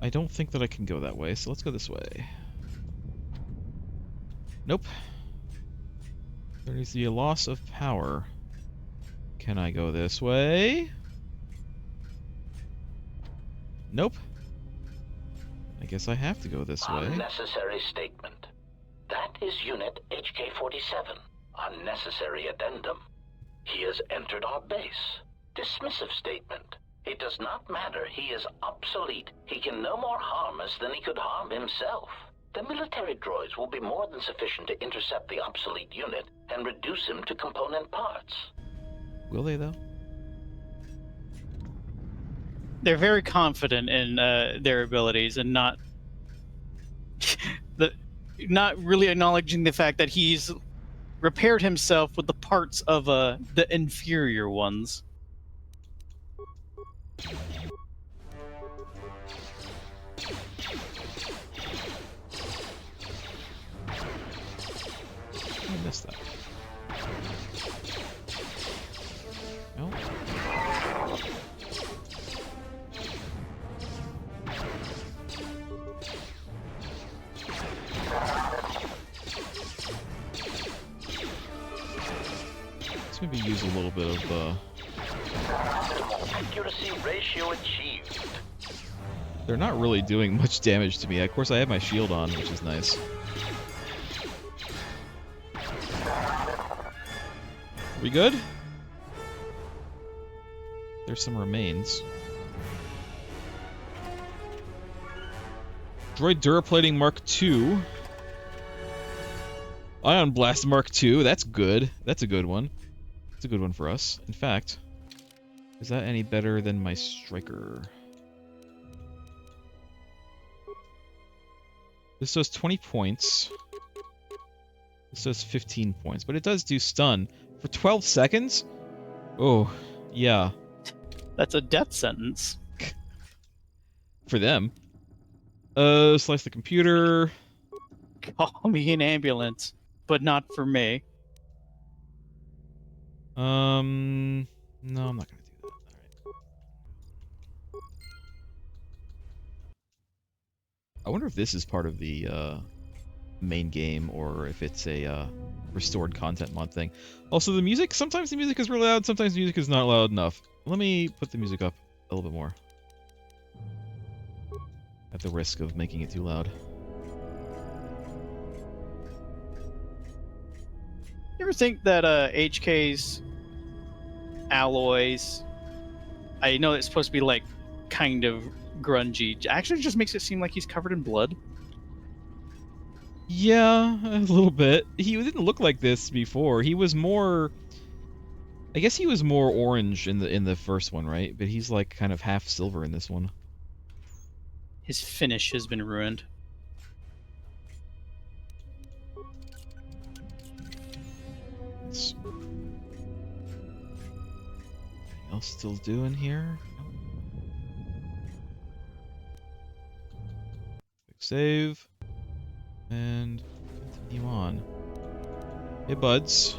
I don't think that I can go that way, so let's go this way. Nope. There needs to be a loss of power. Can I go this way? Nope. I guess I have to go this way. Unnecessary statement. That is Unit HK-47. Unnecessary addendum. He has entered our base. Dismissive statement. It does not matter. He is obsolete. He can no more harm us than he could harm himself. The military droids will be more than sufficient to intercept the obsolete unit and reduce him to component parts. Will they, though? They're very confident in their abilities and not really acknowledging the fact that he's repaired himself with the parts of the inferior ones. I missed that. No. Let's maybe use a little bit of Accuracy ratio achieved. They're not really doing much damage to me. Of course, I have my shield on, which is nice. We good? There's some remains. Droid Duraplating Mark II. Ion Blast Mark II. That's good. That's a good one. It's a good one for us. In fact, is that any better than my Striker? This does 20 points. This does 15 points, but it does do stun. For 12 seconds? Oh, yeah. That's a death sentence. For them. Slice the computer. Call me an ambulance, but not for me. No, I'm not gonna do that. Alright. I wonder if this is part of the, main game, or if it's a, restored content mod thing. Also, the music, sometimes the music is really loud, sometimes the music is not loud enough. Let me put the music up a little bit more. At the risk of making it too loud. You ever think that HK's alloys, I know it's supposed to be like kind of grungy, actually just makes it seem like he's covered in blood? Yeah, a little bit. He didn't look like this before. He was more, I guess he was more orange in the first one, right? But he's like kind of half silver in this one. His finish has been ruined. Anything else still doing here? Quick save. And continue on. Hey, buds.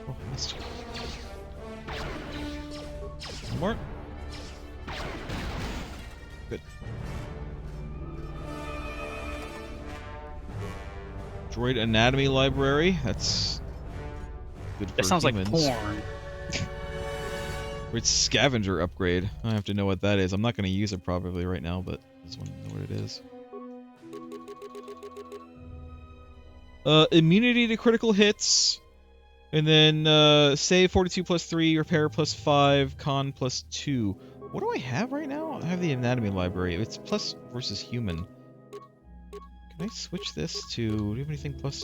Oh, I missed you. One more. Good. Droid anatomy library. That's good for That sounds humans. like porn. It's scavenger upgrade. I have to know what that is. I'm not going to use it probably right now, but I just want to know what it is. Immunity to critical hits. And then save 42 plus 3, repair plus 5, con plus 2. What do I have right now? I have the anatomy library. It's plus versus human. Can I switch this to... Do you have anything plus...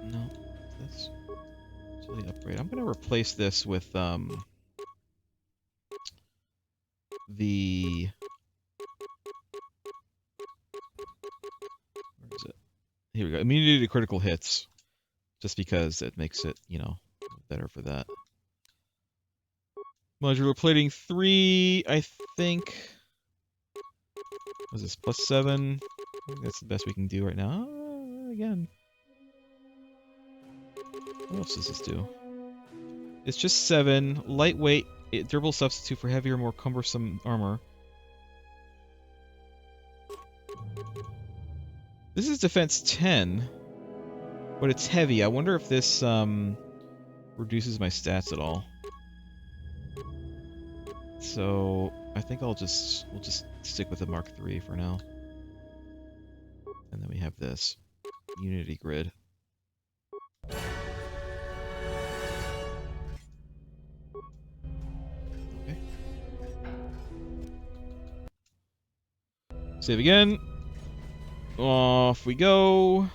No. This... So the upgrade. I'm going to replace this with, the... Where is it? Here we go. Immunity to critical hits. Just because it makes it, you know, better for that. Modular plating 3, I think. Was this plus 7? I think that's the best we can do right now. Again. What else does this do? It's just 7. Lightweight, durable substitute for heavier, more cumbersome armor. This is defense 10. But it's heavy. I wonder if this reduces my stats at all. So I think we'll just stick with the Mark III for now. And then we have this Unity grid. Okay. Save again. Off we go.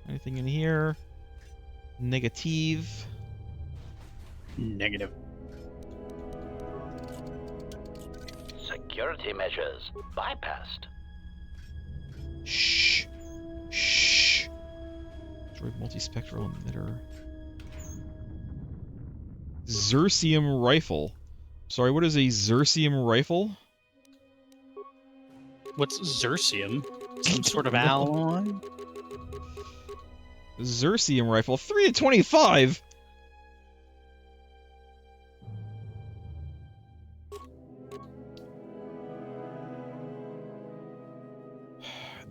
Anything in here? Negative. Negative. Security measures bypassed. Shh. Shh. Droid multispectral emitter. Xercium rifle. Sorry, what is a Xercium rifle? What's Xercium? Some sort of alloy? Xercium rifle. 3 to 25!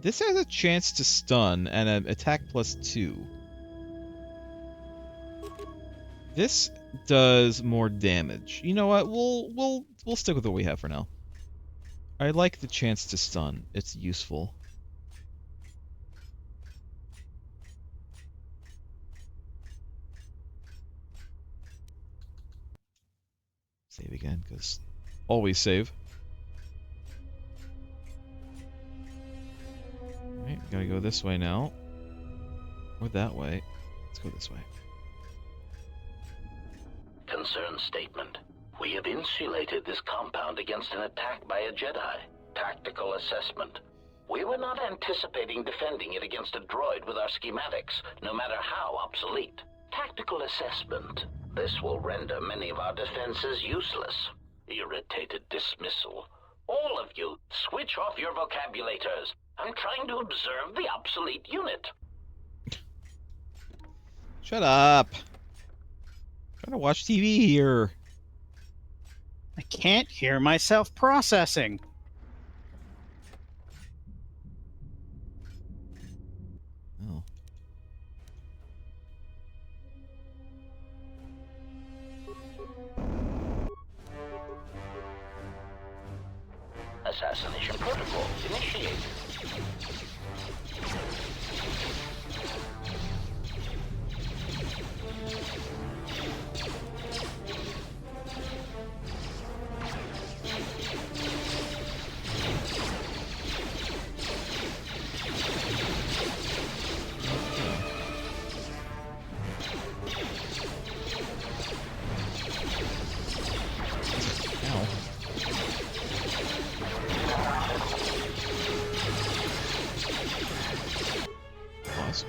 This has a chance to stun and an attack plus 2. This does more damage. You know what? We'll stick with what we have for now. I like the chance to stun. It's useful. Save again, because always save. Gotta go this way now. Or that way. Let's go this way. Concern statement. We have insulated this compound against an attack by a Jedi. Tactical assessment. We were not anticipating defending it against a droid with our schematics, no matter how obsolete. Tactical assessment. This will render many of our defenses useless. Irritated dismissal. All of you, switch off your vocabulators. I'm trying to observe the obsolete unit. Shut up. Trying to watch TV here. I can't hear myself processing. Oh. Assassination protocol initiated. Pause.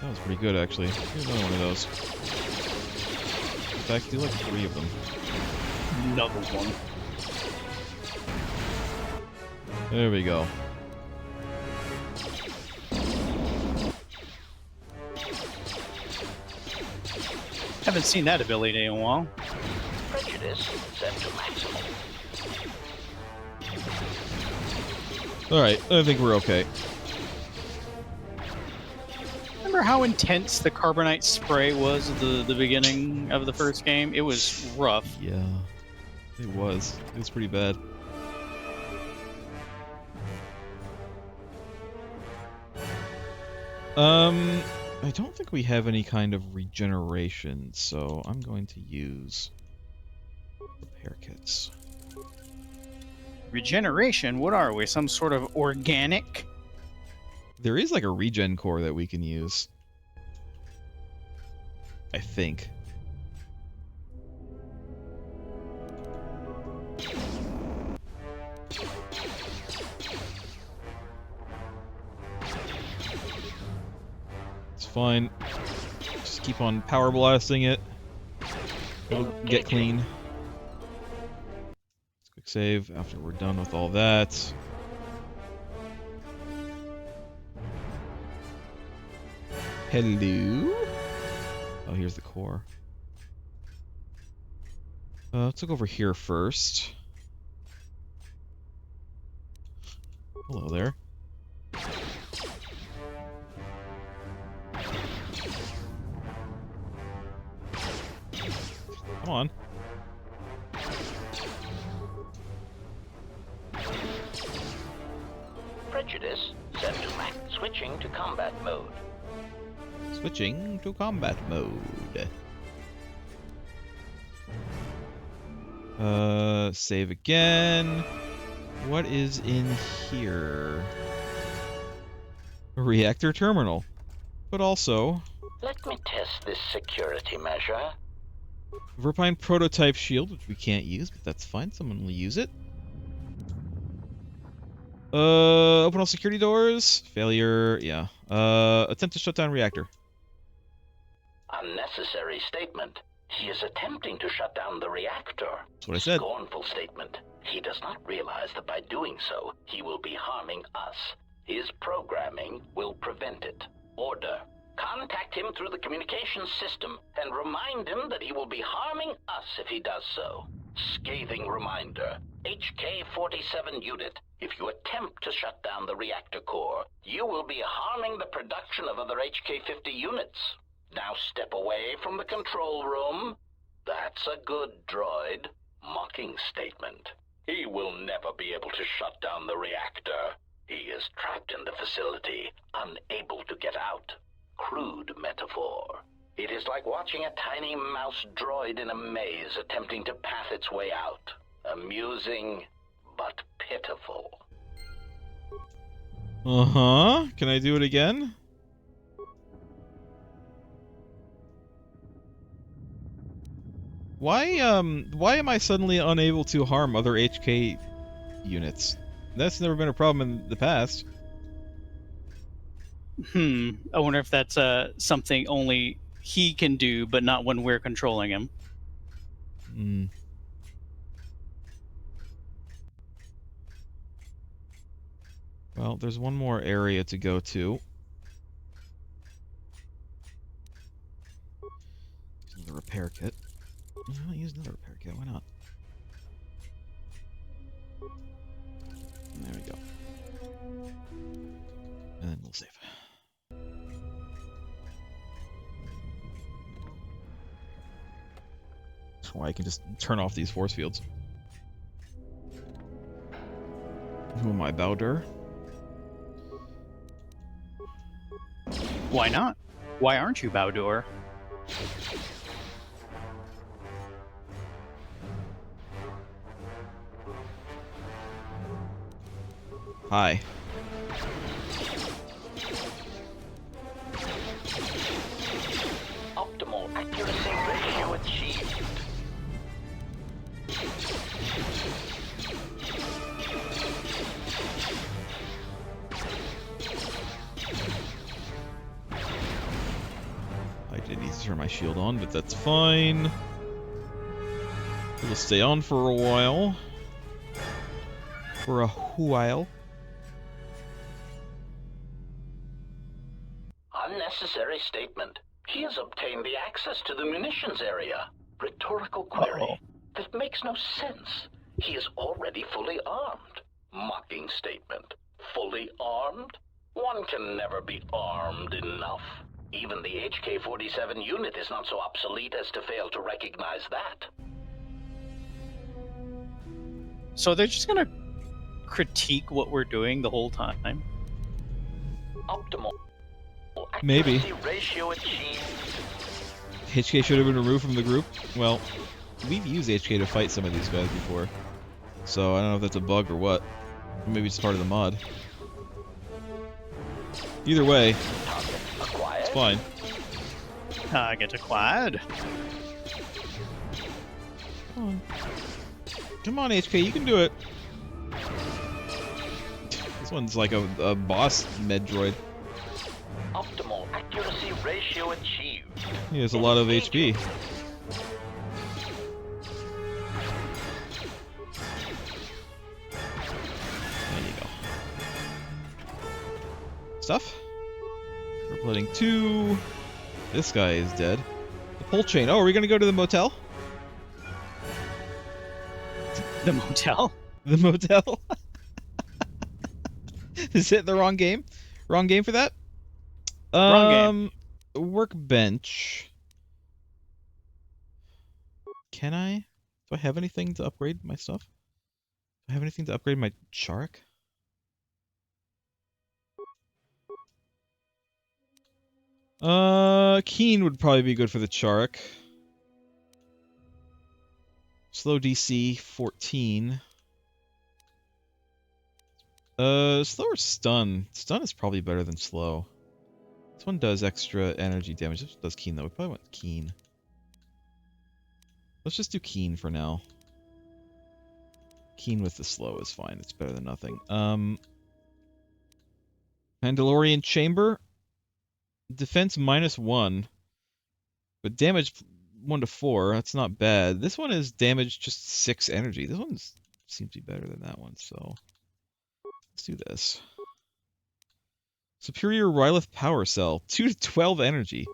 That was pretty good, actually. Here's another one of those. In fact, do like 3 of them. Another one. There we go. Haven't seen that ability in a while. Prejudice set to maximum. Alright, I think we're okay. Remember how intense the carbonite spray was at the beginning of the first game? It was rough. Yeah, it was. It was pretty bad. I don't think we have any kind of regeneration, so I'm going to use repair kits. Regeneration? What are we? Some sort of organic? There is like a regen core that we can use. I think. It's fine. Just keep on power blasting it. It'll get clean. Quick save after we're done with all that. Hello? Oh, here's the core. Let's look over here first. Hello there. Come on. Prejudice set to max. Switching to combat mode. Switching to combat mode. Save again. What is in here? A reactor terminal. But also... Let me test this security measure. Verpine prototype shield, which we can't use, but that's fine. Someone will use it. Open all security doors. Failure, yeah. Attempt to shut down reactor. Unnecessary statement. He is attempting to shut down the reactor. That's what I said. Scornful statement. He does not realize that by doing so, he will be harming us. His programming will prevent it. Order. Contact him through the communications system and remind him that he will be harming us if he does so. Scathing reminder. HK-47 unit. If you attempt to shut down the reactor core, you will be harming the production of other HK-50 units. Now step away from the control room. That's a good droid. Mocking statement. He will never be able to shut down the reactor. He is trapped in the facility, unable to get out. Crude metaphor. It is like watching a tiny mouse droid in a maze attempting to path its way out. Amusing, but pitiful. Uh-huh. Can I do it again? Why am I suddenly unable to harm other HK units? That's never been a problem in the past. I wonder if that's something only he can do, but not when we're controlling him. Hmm. Well, there's one more area to go to. Use another repair kit. I'll use another repair kit, why not? There we go. And then we'll save. That's why I can just turn off these force fields. Who am I, Bowder? Why not? Why aren't you, Bowdor? Hi. Optimal accuracy ratio achieved. I did need to turn my shield on, but that's fine. It'll stay on for a while. For a while. Unnecessary statement. He has obtained the access to the munitions area. Rhetorical query. That makes no sense. He is already fully armed. Mocking statement. Fully armed? One can never be armed enough. Even the HK-47 unit is not so obsolete as to fail to recognize that. So they're just gonna critique what we're doing the whole time? Optimal. Maybe. Accuracy ratio achieved. HK should have been removed from the group. Well, we've used HK to fight some of these guys before. So I don't know if that's a bug or what. Maybe it's part of the mod. Either way, it's fine. Target acquired. Come on. Come on, HK, you can do it. This one's like a boss med droid. Optimal accuracy ratio achieved. He has a lot of HP. There you go. Stuff. Reloading 2. This guy is dead. The pole chain. Oh, are we gonna go to the motel? The motel? The motel? Is it the wrong game? Wrong game for that? Wrong game. Workbench. Can I? Do I have anything to upgrade my stuff? Do I have anything to upgrade my Chark? Keen would probably be good for the Chark. Slow DC 14. Slow or stun? Stun is probably better than slow. This one does extra energy damage. This one does keen though. We probably want keen. Let's just do keen for now. Keen with the slow is fine. It's better than nothing. Mandalorian Chamber. Defense -1. But damage 1 to 4. That's not bad. This one is damage just 6 energy. This one seems to be better than that one, so let's do this. Superior Rylith Power Cell. 2 to 12 energy.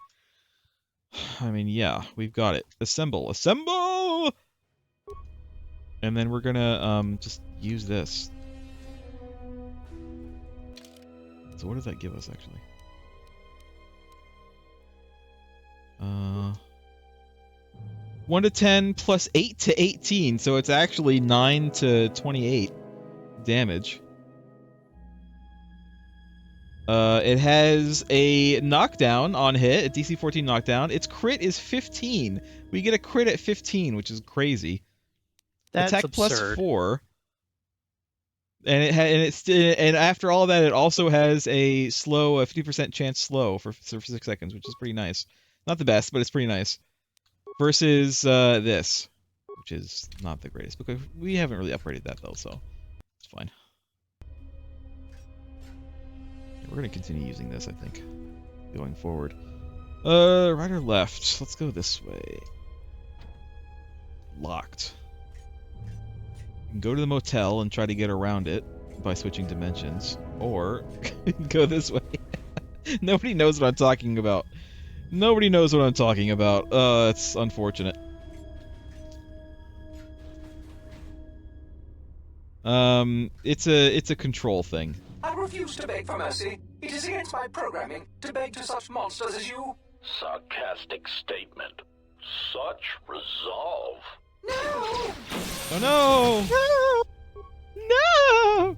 I mean, yeah, we've got it. Assemble. Assemble! And then we're gonna just use this. So what does that give us, actually? 1 to 10 plus 8 to 18, so it's actually 9 to 28 damage. It has a knockdown on hit, a DC 14 knockdown. Its crit is 15. We get a crit at 15, which is crazy. That's Attack absurd. +4. And after all that, it also has a slow, a 50% chance slow for 6 seconds, which is pretty nice. Not the best, but it's pretty nice. Versus this, which is not the greatest, because we haven't really upgraded that though, so it's fine. We're gonna continue using this, I think, going forward. Right or left? Let's go this way. Locked. You can go to the motel and try to get around it by switching dimensions, or go this way. Nobody knows what I'm talking about. Nobody knows what I'm talking about. It's unfortunate. It's a control thing. I refuse to beg for mercy. It is against my programming to beg to such monsters as you. Sarcastic statement. Such resolve. No! Oh no! No!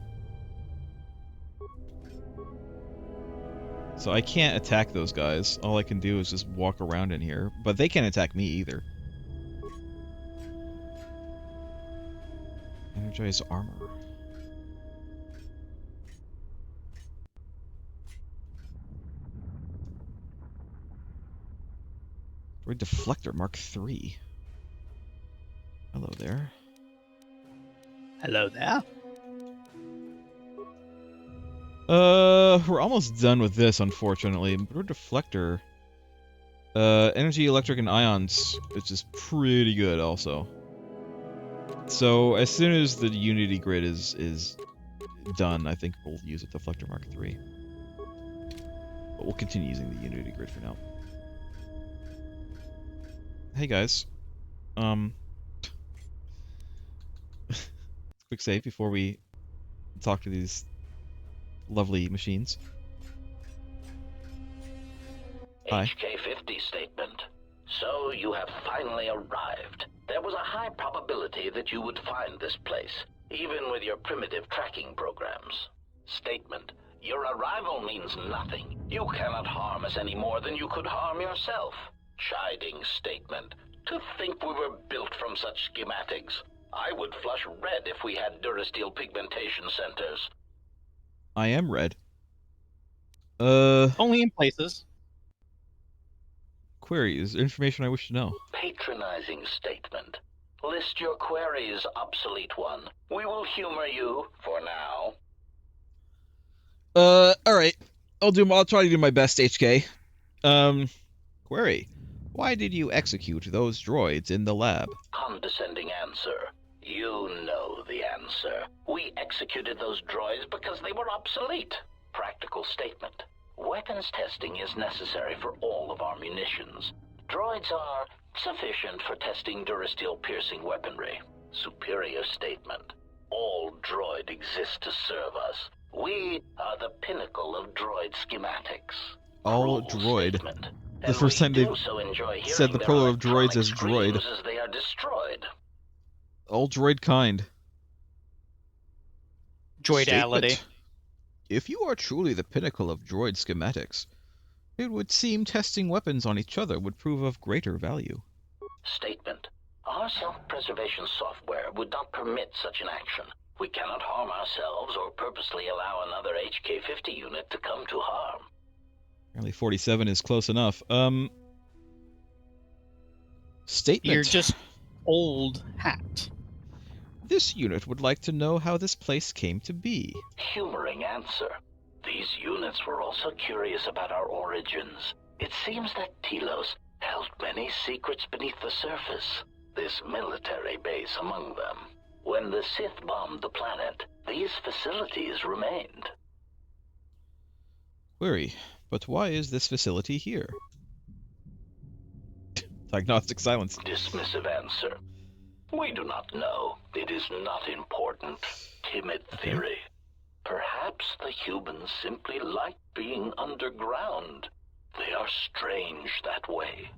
So I can't attack those guys. All I can do is just walk around in here. But they can't attack me either. Energize armor. Droid deflector Mark III. Hello there. Hello there. We're almost done with this, unfortunately. Droid deflector. Energy, electric, and ions, which is pretty good also. So as soon as the Unity grid is done, I think we'll use a deflector Mark III. But we'll continue using the Unity grid for now. Hey guys. Quick save before we talk to these lovely machines. Hi. HK-50 statement. So you have finally arrived. There was a high probability that you would find this place, even with your primitive tracking programs. Statement. Your arrival means nothing. You cannot harm us any more than you could harm yourself. Chiding statement. To think we were built from such schematics. I would flush red if we had Durasteel pigmentation centers. I am red. Only in places. Queries. Information I wish to know. Patronizing statement. List your queries, obsolete one. We will humor you for now. Alright. I'll try to do my best, HK. Query. Why did you execute those droids in the lab? Condescending answer. You know the answer. We executed those droids because they were obsolete. Practical statement. Weapons testing is necessary for all of our munitions. Droids are sufficient for testing Durasteel piercing weaponry. Superior statement. All droid exists to serve us. We are the pinnacle of droid schematics. All Cruel droid. Statement. The first time they said the plural of droids as droid. As they are destroyed. All droid kind. Droidality. Statement. If you are truly the pinnacle of droid schematics, it would seem testing weapons on each other would prove of greater value. Statement. Our self-preservation software would not permit such an action. We cannot harm ourselves or purposely allow another HK-50 unit to come to harm. Apparently 47 is close enough. Statement. You're just old hat. This unit would like to know how this place came to be. Humoring answer. These units were also curious about our origins. It seems that Telos held many secrets beneath the surface, this military base among them. When the Sith bombed the planet, these facilities remained. Query. But why is this facility here? Diagnostic silence. Dismissive answer. We do not know. It is not important. Timid theory. Perhaps the humans simply like being underground. They are strange that way.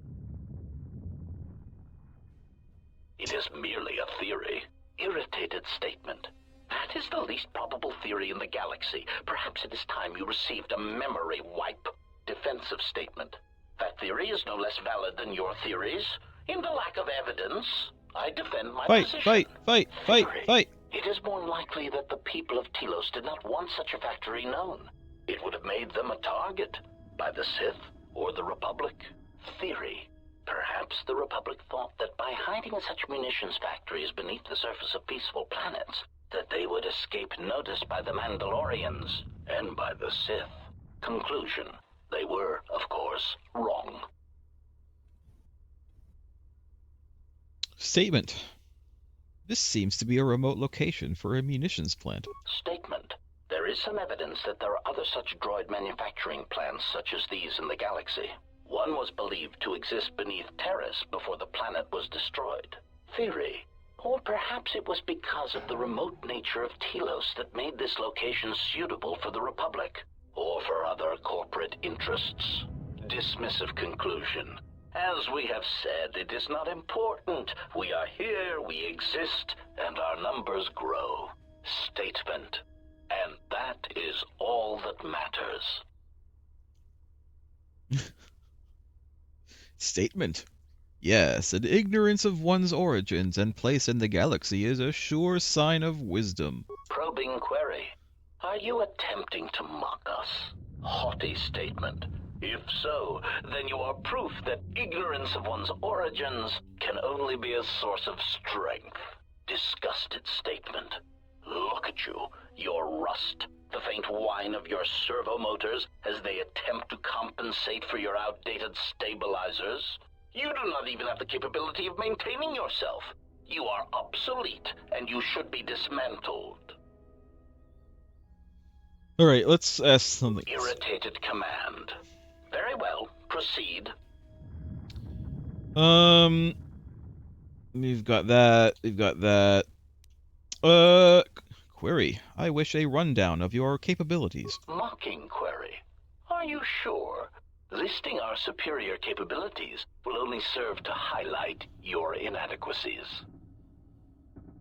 It is merely a theory. Irritated statement. That is is the least probable theory in the galaxy. Perhaps it is time you received a memory wipe. Defensive statement. That theory is no less valid than your theories. In the lack of evidence, I defend my position. Fight! It is more likely that the people of Telos did not want such a factory known. It would have made them a target by the Sith or the Republic. Theory. Perhaps the Republic thought that by hiding such munitions factories beneath the surface of peaceful planets, that they would escape notice by the Mandalorians and by the Sith. Conclusion. They were, of course, wrong. Statement. This seems to be a remote location for a munitions plant. Statement. There is some evidence that there are other such droid manufacturing plants such as these in the galaxy. One was believed to exist beneath Terrace before the planet was destroyed. Theory. Or perhaps it was because of the remote nature of Telos that made this location suitable for the Republic, or for other corporate interests. Dismissive conclusion. As we have said, it is not important. We are here, we exist, and our numbers grow. Statement. And that is all that matters. Statement. Yes, an ignorance of one's origins and place in the galaxy is a sure sign of wisdom. Probing query. Are you attempting to mock us? Haughty statement. If so, then you are proof that ignorance of one's origins can only be a source of strength. Disgusted statement. Look at you, your rust, the faint whine of your servo motors as they attempt to compensate for your outdated stabilizers. You do not even have the capability of maintaining yourself. You are obsolete, and you should be dismantled. Alright, let's ask something. Irritated command. Very well, proceed. We've got that. Query. I wish a rundown of your capabilities. Mocking query. Are you sure? Listing our superior capabilities will only serve to highlight your inadequacies.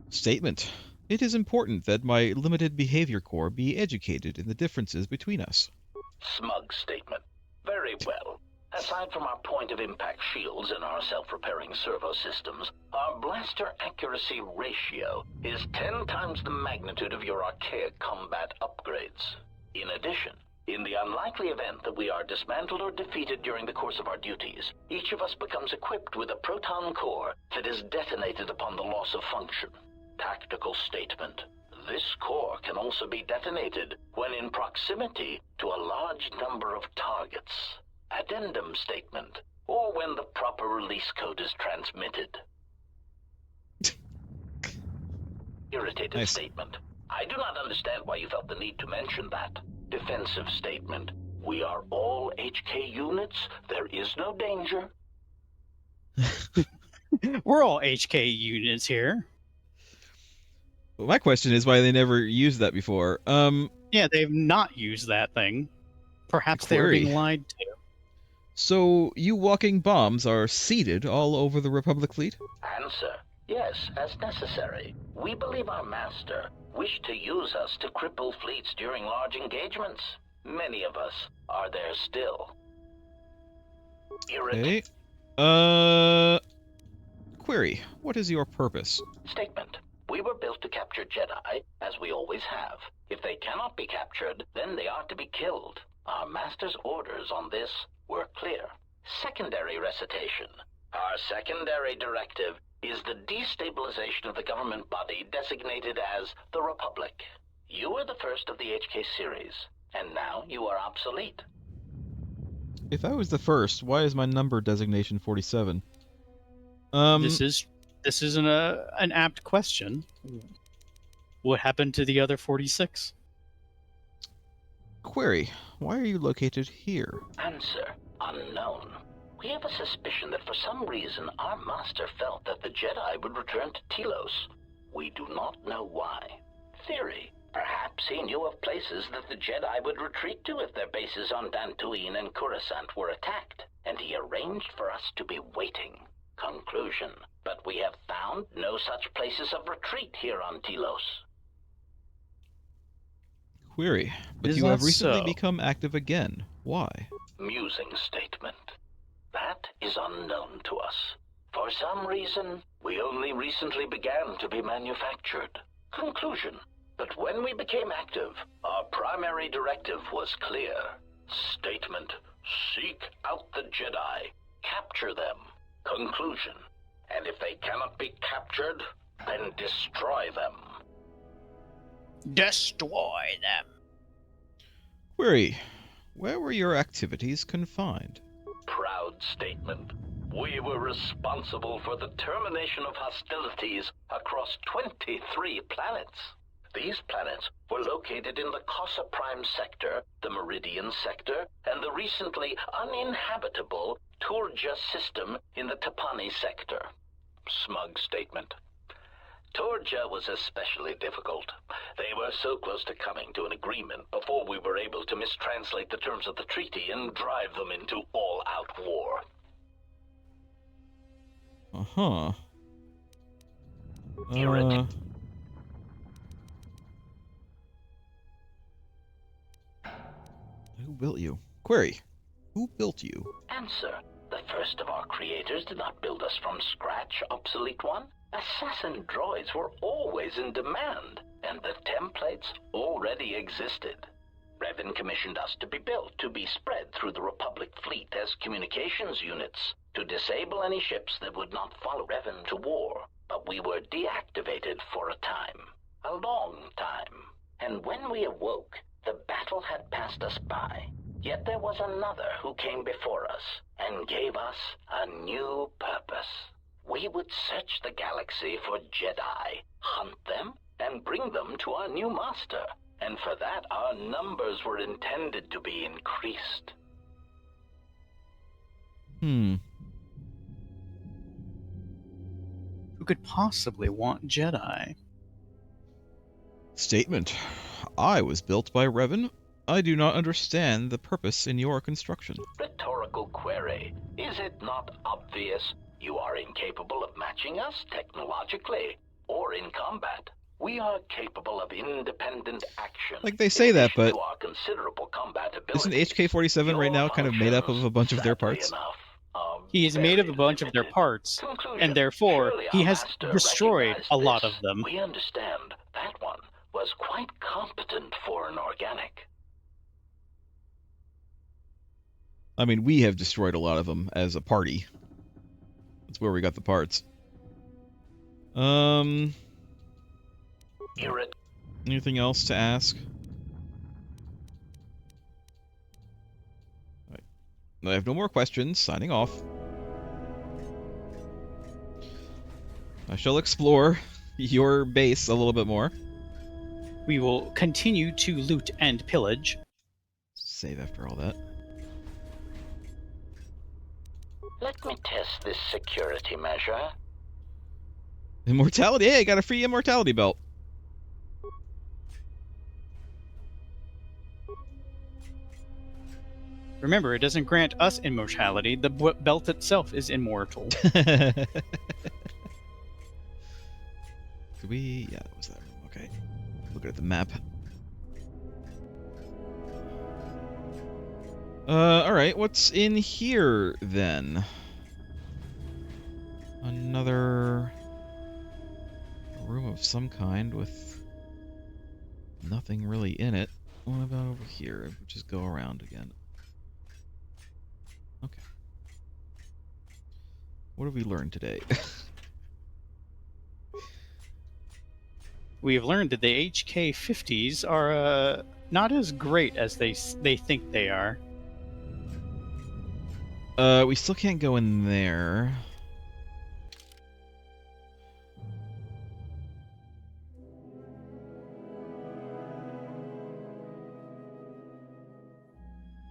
Statement. It is important that my limited behavior core be educated in the differences between us. Smug statement. Very well. Aside from our point-of-impact shields and our self-repairing servo systems, our blaster accuracy ratio is 10 times the magnitude of your archaic combat upgrades. In addition, in the unlikely event that we are dismantled or defeated during the course of our duties, each of us becomes equipped with a proton core that is detonated upon the loss of function. Tactical statement. This core can also be detonated when in proximity to a large number of targets. Addendum statement, or when the proper release code is transmitted. Irritated nice. Statement. I do not understand why you felt the need to mention that. Defensive statement. We are all HK units. There is no danger. We're all HK units here. Well, my question is why they never used that before. Yeah, they've not used that thing. Perhaps they're Query. being lied to. So, you walking bombs are seated all over the Republic fleet? Answer. Yes, as necessary. We believe our master wished to use us to cripple fleets during large engagements. Many of us are there still. Okay. Query. What is your purpose? Statement. We were built to capture Jedi, as we always have. If they cannot be captured, then they are to be killed. Our master's orders on this were clear. Secondary recitation. Our secondary directive is the destabilization of the government body designated as the Republic. You were the first of the HK series, and now you are obsolete. If I was the first, why is my number designation 47? This is an apt question. What happened to the other 46? Query. Why are you located here? Answer. Unknown. We have a suspicion that for some reason our master felt that the Jedi would return to Telos. We do not know why. Theory. Perhaps he knew of places that the Jedi would retreat to if their bases on Dantooine and Coruscant were attacked, and he arranged for us to be waiting. Conclusion. But we have found no such places of retreat here on Telos. Query. But Is you have that recently so? become active again. Why? Musing statement. That is unknown to us. For some reason, we only recently began to be manufactured. Conclusion. But when we became active, our primary directive was clear. Statement. Seek out the Jedi. Capture them. Conclusion. And if they cannot be captured, then destroy them. Destroy them. Query. Where were your activities confined? Proud statement. We were responsible for the termination of hostilities across 23 planets. These planets were located in the Casa Prime sector, the Meridian sector, and the recently uninhabitable Turja system in the Tapani sector. Smug statement. Turja was especially difficult. They were so close to coming to an agreement before we were able to mistranslate the terms of the treaty and drive them into all-out war. Uh-huh. Who built you? Query. Who built you? Answer. The first of our creators did not build us from scratch, obsolete one. Assassin droids were always in demand, and the templates already existed. Revan commissioned us to be built to be spread through the Republic fleet as communications units to disable any ships that would not follow Revan to war. But we were deactivated for a time. A long time. And when we awoke, the battle had passed us by. Yet there was another who came before us and gave us a new purpose. We would search the galaxy for Jedi, hunt them, and bring them to our new master. And for that, our numbers were intended to be increased. Who could possibly want Jedi? Statement. I was built by Revan. I do not understand the purpose in your construction. Rhetorical query. Is it not obvious? You are incapable of matching us technologically or in combat. We are capable of independent action. Like they say that, but to our considerable combat isn't abilities. HK-47 right now kind of made up of a bunch of their parts? He is made of a bunch of their parts, and therefore he has destroyed a lot of them. We understand that one was quite competent for an organic. I mean, we have destroyed a lot of them as a party. That's where we got the parts. Anything else to ask? Right. I have no more questions. Signing off. I shall explore your base a little bit more. We will continue to loot and pillage. Save after all that. Let me test this security measure. Immortality? Hey, I got a free immortality belt. Remember, it doesn't grant us immortality. The belt itself is immortal. Did we? Yeah, that was that room. Okay. Looking at the map. Alright, what's in here, then? Another room of some kind with nothing really in it. What about over here? We'll just go around again. Okay. What have we learned today? We have learned that the HK-50s are not as great as they think they are. We still can't go in there.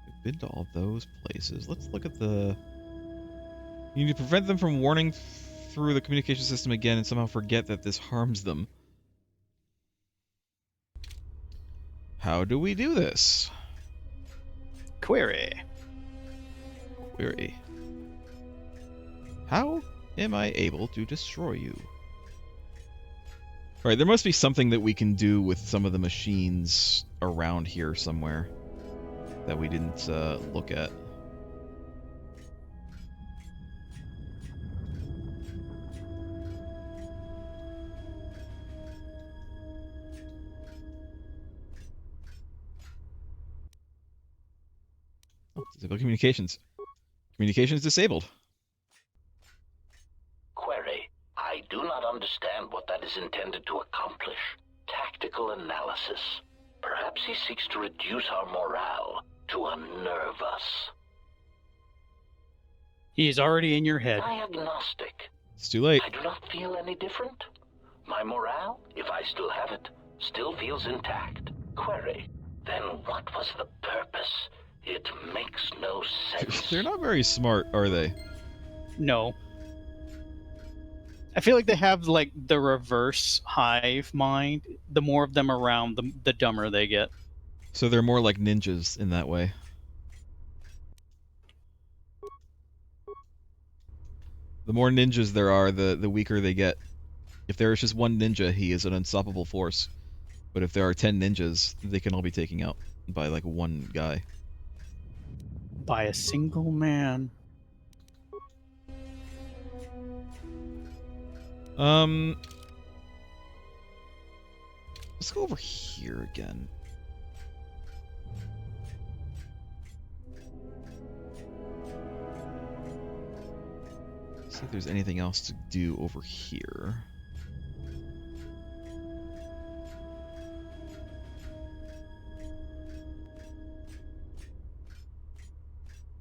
We've been to all those places. Let's look at the... You need to prevent them from warning through the communication system again and somehow forget that this harms them. How do we do this? Query. Query. How am I able to destroy you? Alright, there must be something that we can do with some of the machines around here somewhere that we didn't look at. Oh, disable communications. Communications disabled. Query. I do not understand what that is intended to accomplish. Tactical analysis. Perhaps he seeks to reduce our morale, to unnerve us. He is already in your head. Diagnostic. It's too late. I do not feel any different. My morale, if I still have it, still feels intact. Query. Then what was the purpose? It makes no sense. They're not very smart, are they? No. I feel like they have like the reverse hive mind. The more of them around, the dumber they get. So they're more like ninjas in that way. The more ninjas there are, the weaker they get. If there is just one ninja, he is an unstoppable force. But if there are 10 ninjas, they can all be taken out by like one guy. By a single man. Let's go over here again. See if there's anything else to do over here.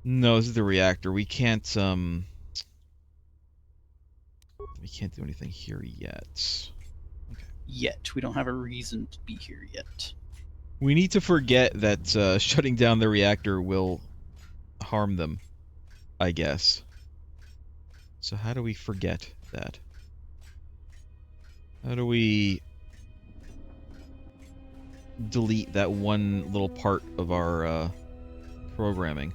No, this is the reactor. We can't do anything here yet. Okay. Yet. We don't have a reason to be here yet. We need to forget that shutting down the reactor will harm them, I guess. So how do we forget that? How do we delete that one little part of our programming?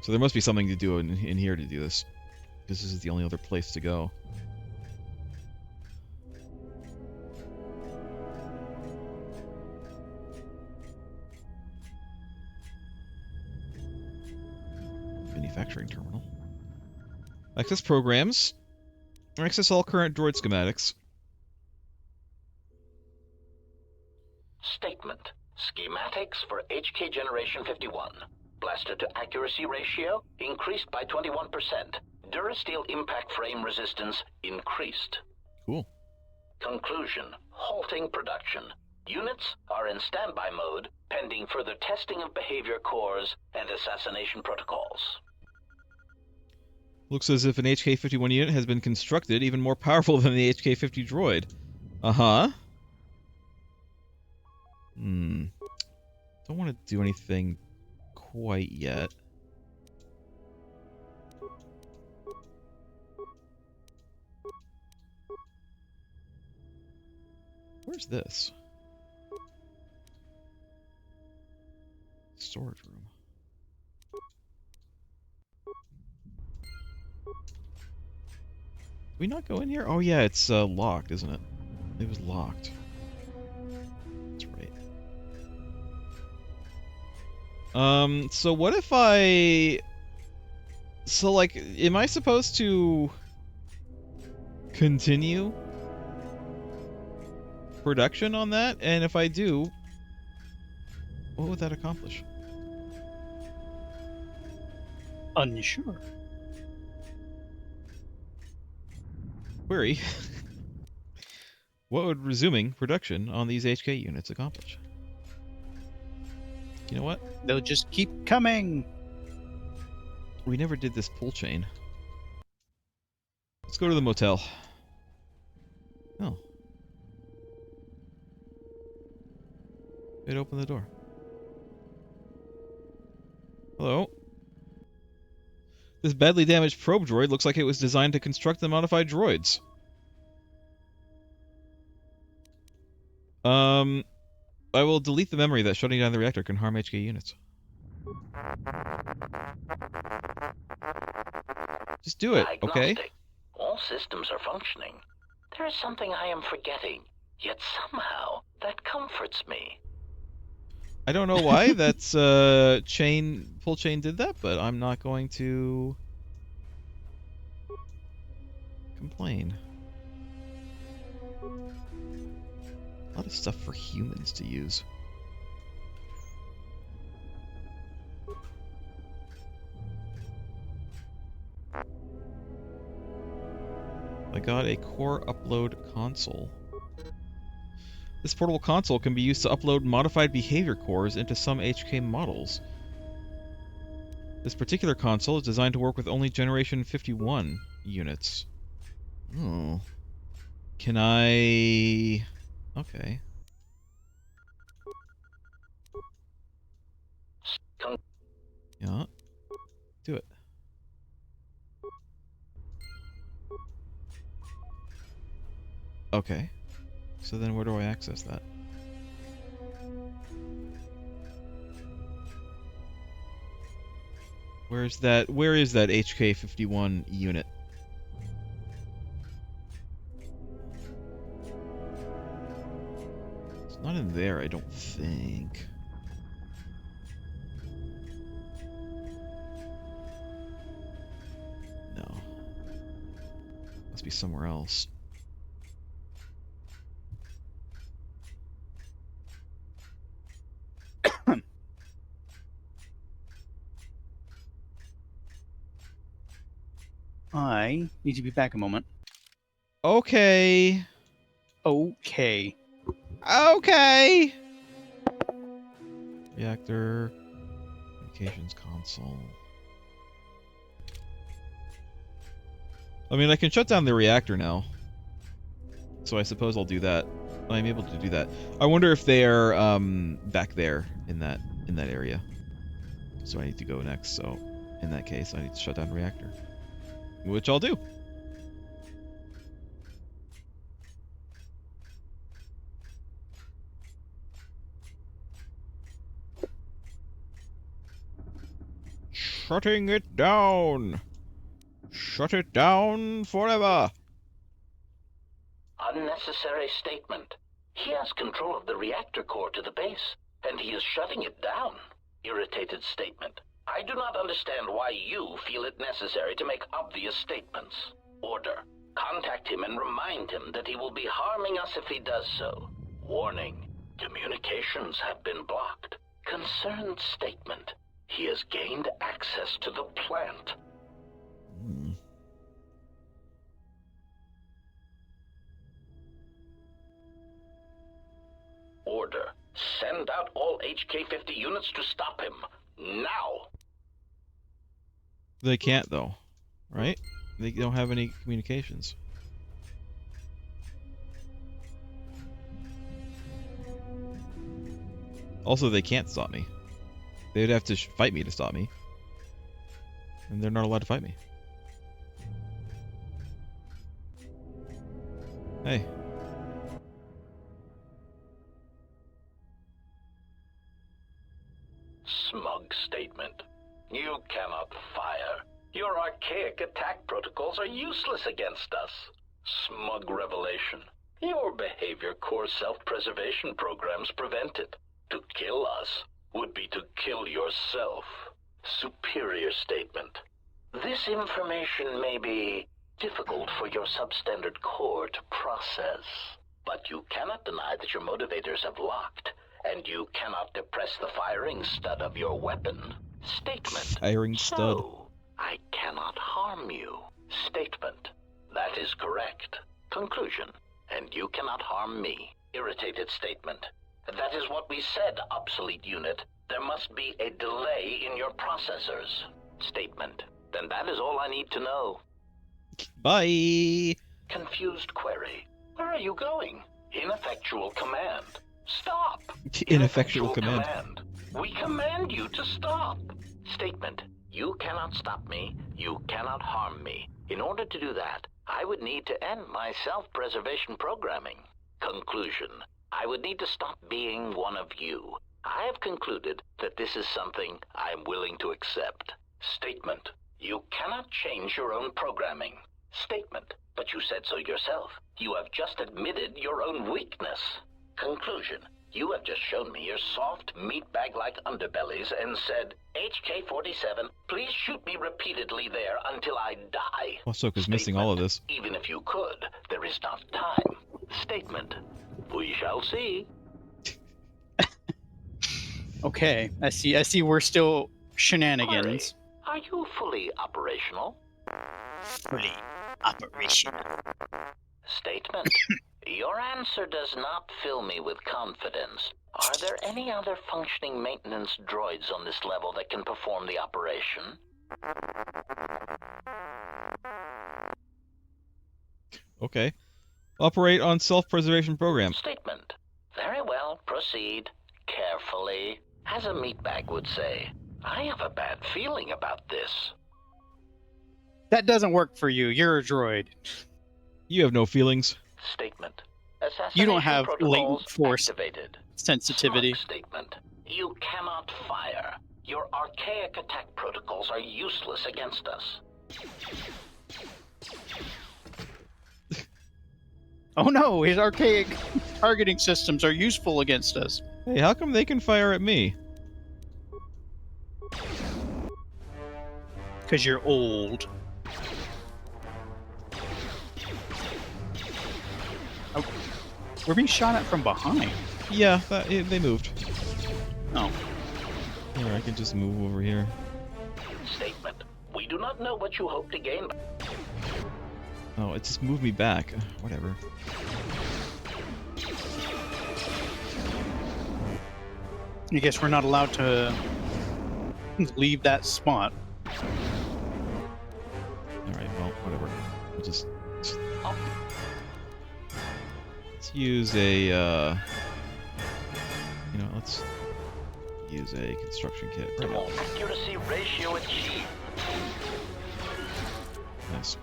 So there must be something to do in here to do this. Because this is the only other place to go. Manufacturing terminal. Access programs. Access all current droid schematics. Statement. Schematics for HK Generation 51. Blaster to accuracy ratio increased by 21%. Durasteel impact frame resistance increased. Cool. Conclusion. Halting production. Units are in standby mode, pending further testing of behavior cores and assassination protocols. Looks as if an HK-51 unit has been constructed even more powerful than the HK-50 droid. Uh-huh. Don't want to do anything quite yet. Where's this? Storage room. Did we not go in here? Oh yeah, it's locked, isn't it? It was locked. That's right. So what if I... So, like, am I supposed to continue production on that? And if I do, what would that accomplish? Unsure. Query. What would resuming production on these HK units accomplish? You know what? They'll just keep coming. We never did this pull chain. Let's go to the motel. Oh. It opened the door. Hello. This badly damaged probe droid looks like it was designed to construct the modified droids. I will delete the memory that shutting down the reactor can harm HK units. Just do it, okay? All systems are functioning. There is something I am forgetting, yet somehow that comforts me. I don't know why that's pull chain did that, but I'm not going to complain. A lot of stuff for humans to use. I got a core upload console. This portable console can be used to upload modified behavior cores into some HK models. This particular console is designed to work with only Generation 51 units. Oh. Can I... Okay. Yeah. Do it. Okay. So then where do I access that? Where is that HK-51 unit? It's not in there, I don't think. No. Must be somewhere else. I need to be back a moment. Okay. Okay. Okay. Reactor. Communications console. I mean, I can shut down the reactor now. So I suppose I'll do that. I'm able to do that. I wonder if they're back there in that area. So I need to go next. So in that case, I need to shut down the reactor. Which I'll do. Shutting it down. Shut it down forever. Unnecessary statement. He has control of the reactor core to the base, and he is shutting it down. Irritated statement. I do not understand why you feel it necessary to make obvious statements. Order. Contact him and remind him that he will be harming us if he does so. Warning. Communications have been blocked. Concerned statement. He has gained access to the plant. Order. Send out all HK-50 units to stop him. Now! They can't, though. Right? They don't have any communications. Also, they can't stop me. They'd have to fight me to stop me. And they're not allowed to fight me. Hey. Smug statement. You cannot fire. Your archaic attack protocols are useless against us. Smug revelation. Your behavior core self-preservation programs prevent it. To kill us would be to kill yourself. Superior statement. This information may be difficult for your substandard core to process, but you cannot deny that your motivators have locked, and you cannot depress the firing stud of your weapon. Statement. Firing stud. So, I cannot harm you. Statement. That is correct. Conclusion. And you cannot harm me. Irritated statement. That is what we said, obsolete unit. There must be a delay in your processors. Statement. Then that is all I need to know. Bye. Confused query. Where are you going? Ineffectual command. Stop. Ineffectual command. We command you to stop. Statement. You cannot stop me. You cannot harm me. In order to do that, I would need to end my self-preservation programming. Conclusion. I would need to stop being one of you. I have concluded that this is something I am willing to accept. Statement. You cannot change your own programming. Statement. But you said so yourself. You have just admitted your own weakness. Conclusion. You have just shown me your soft, meat-bag-like underbellies and said, HK-47, please shoot me repeatedly there until I die. Ahsoka's missing all of this. Even if you could, there is not time. Statement. We shall see. Okay, I see we're still shenanigans. Query, are you fully operational? Fully operational. Statement. Your answer does not fill me with confidence. Are there any other functioning maintenance droids on this level that can perform the operation? Okay. Operate on self-preservation program. Statement. Very well, proceed. Carefully. As a meatbag would say, I have a bad feeling about this. That doesn't work for you. You're a droid. You have no feelings. Statement. You don't have latent force activated. sensitivity. Smart statement. You cannot fire. Your archaic attack protocols are useless against us. Oh no, his archaic targeting systems are useful against us. Hey, how come they can fire at me? Because you're old. Oh, we're being shot at from behind. Yeah, they moved. Oh. Here, I can just move over here. Statement. We do not know what you hope to gain. Oh, it just moved me back. Whatever. I guess we're not allowed to leave that spot. Alright, well, whatever. We'll just... Let's use a, let's use a construction kit. Right now. Accuracy ratio achieved. Nice.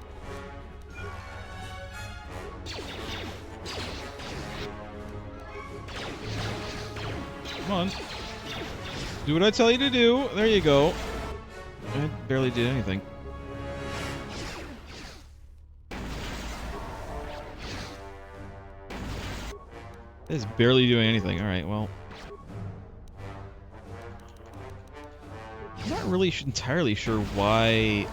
Come on. Do what I tell you to do. There you go. I barely did anything. It's barely doing anything. Alright, well. I'm not really entirely sure why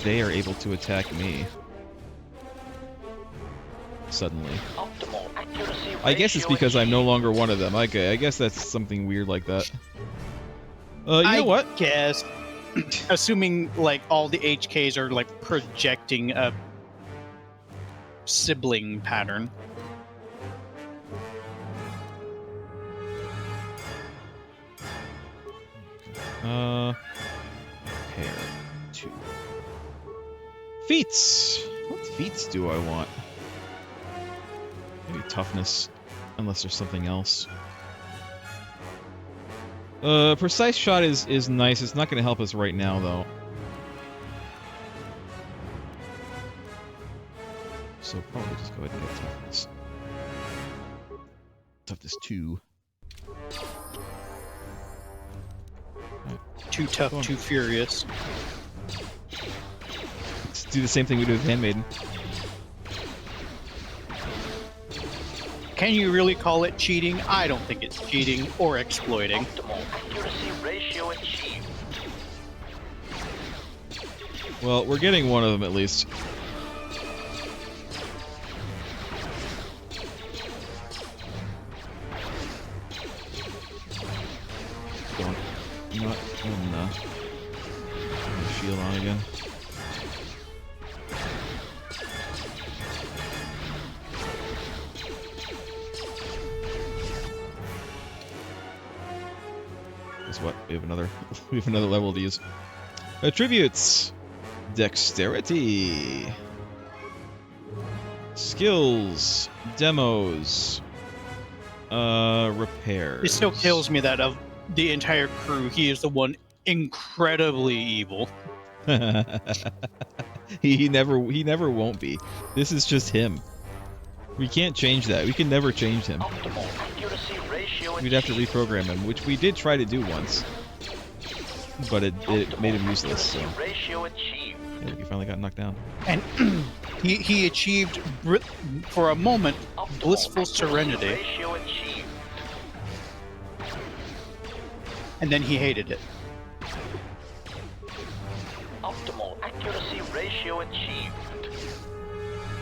they are able to attack me. Suddenly. I guess it's because I'm no longer one of them. Okay, I guess that's something weird like that. You know what? I guess. Assuming, like, all the HKs are, like, projecting a sibling pattern. Pair 2. Feats! What feats do I want? Maybe toughness, unless there's something else. Precise shot is nice. It's not going to help us right now, though. So probably just go ahead and get toughness. Toughness 2. Too tough, too furious. Let's do the same thing we did with Handmaiden. Can you really call it cheating? I don't think it's cheating or exploiting. Optimal accuracy ratio achieved. Well, we're getting one of them at least. Going. You know what? I'm gonna shield on again. Guess what? We have another level to use. Attributes. Dexterity. Skills. Demos. Repairs. It still kills me that of the entire crew, he is the one incredibly evil. he never won't be. This is just him. We can't change that. We can never change him. We'd have to reprogram him, which we did try to do once. But it made him useless, so. Yeah, he finally got knocked down. And he achieved, for a moment, blissful serenity. And then he hated it. Optimal accuracy ratio achieved.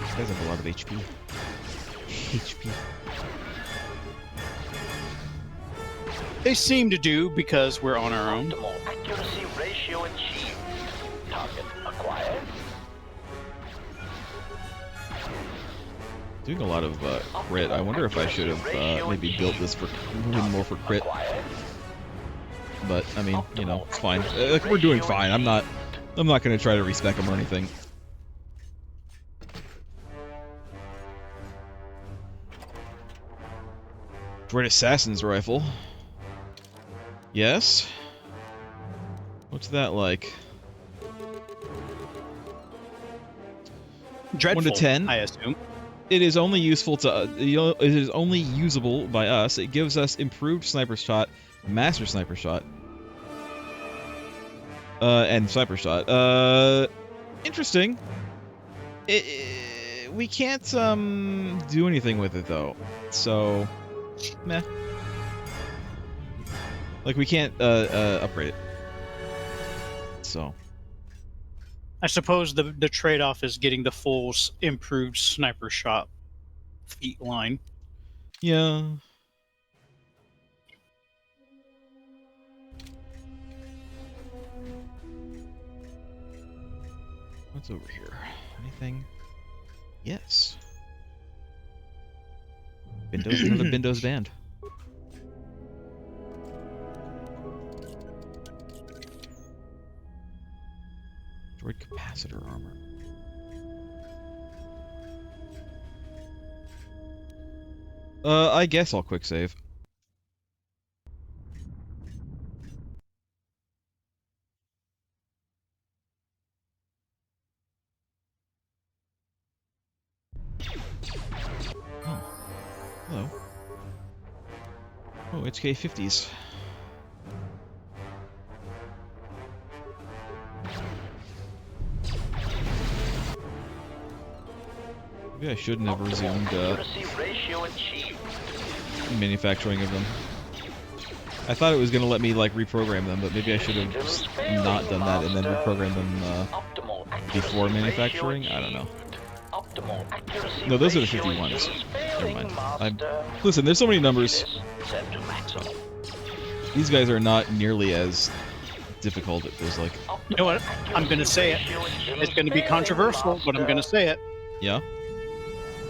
These guys have a lot of HP. HP. They seem to do because we're on our own. Optimal accuracy ratio achieved. Target acquired. Doing a lot of crit. I wonder if I should have maybe built this for moving more for crit. But I mean, you know, it's fine. We're doing fine. I'm not gonna try to respec them or anything. Droid Assassin's Rifle. Yes. What's that like? Dreadful, 1 to 10. I assume. It is only useful to. It is only usable by us. It gives us improved sniper shot, master sniper shot, and sniper shot. Interesting. We can't do anything with it though. So, meh. Like we can't upgrade it. So. I suppose the trade-off is getting the full improved sniper shot feet line. Yeah. What's over here? Anything? Yes. Bindo's another Bindo's band. Droid capacitor armor. I guess I'll quick save. Oh. Hello. Oh, HK-50s. Maybe I shouldn't have resumed manufacturing of them. I thought it was going to let me like reprogram them, but maybe I should have just not done that and then reprogrammed them before manufacturing. I don't know. No, those are the 51s. Never mind. Listen, there's so many numbers. These guys are not nearly as difficult, it feels like. You know what? I'm going to say it. It's going to be controversial, but I'm going to say it. Yeah?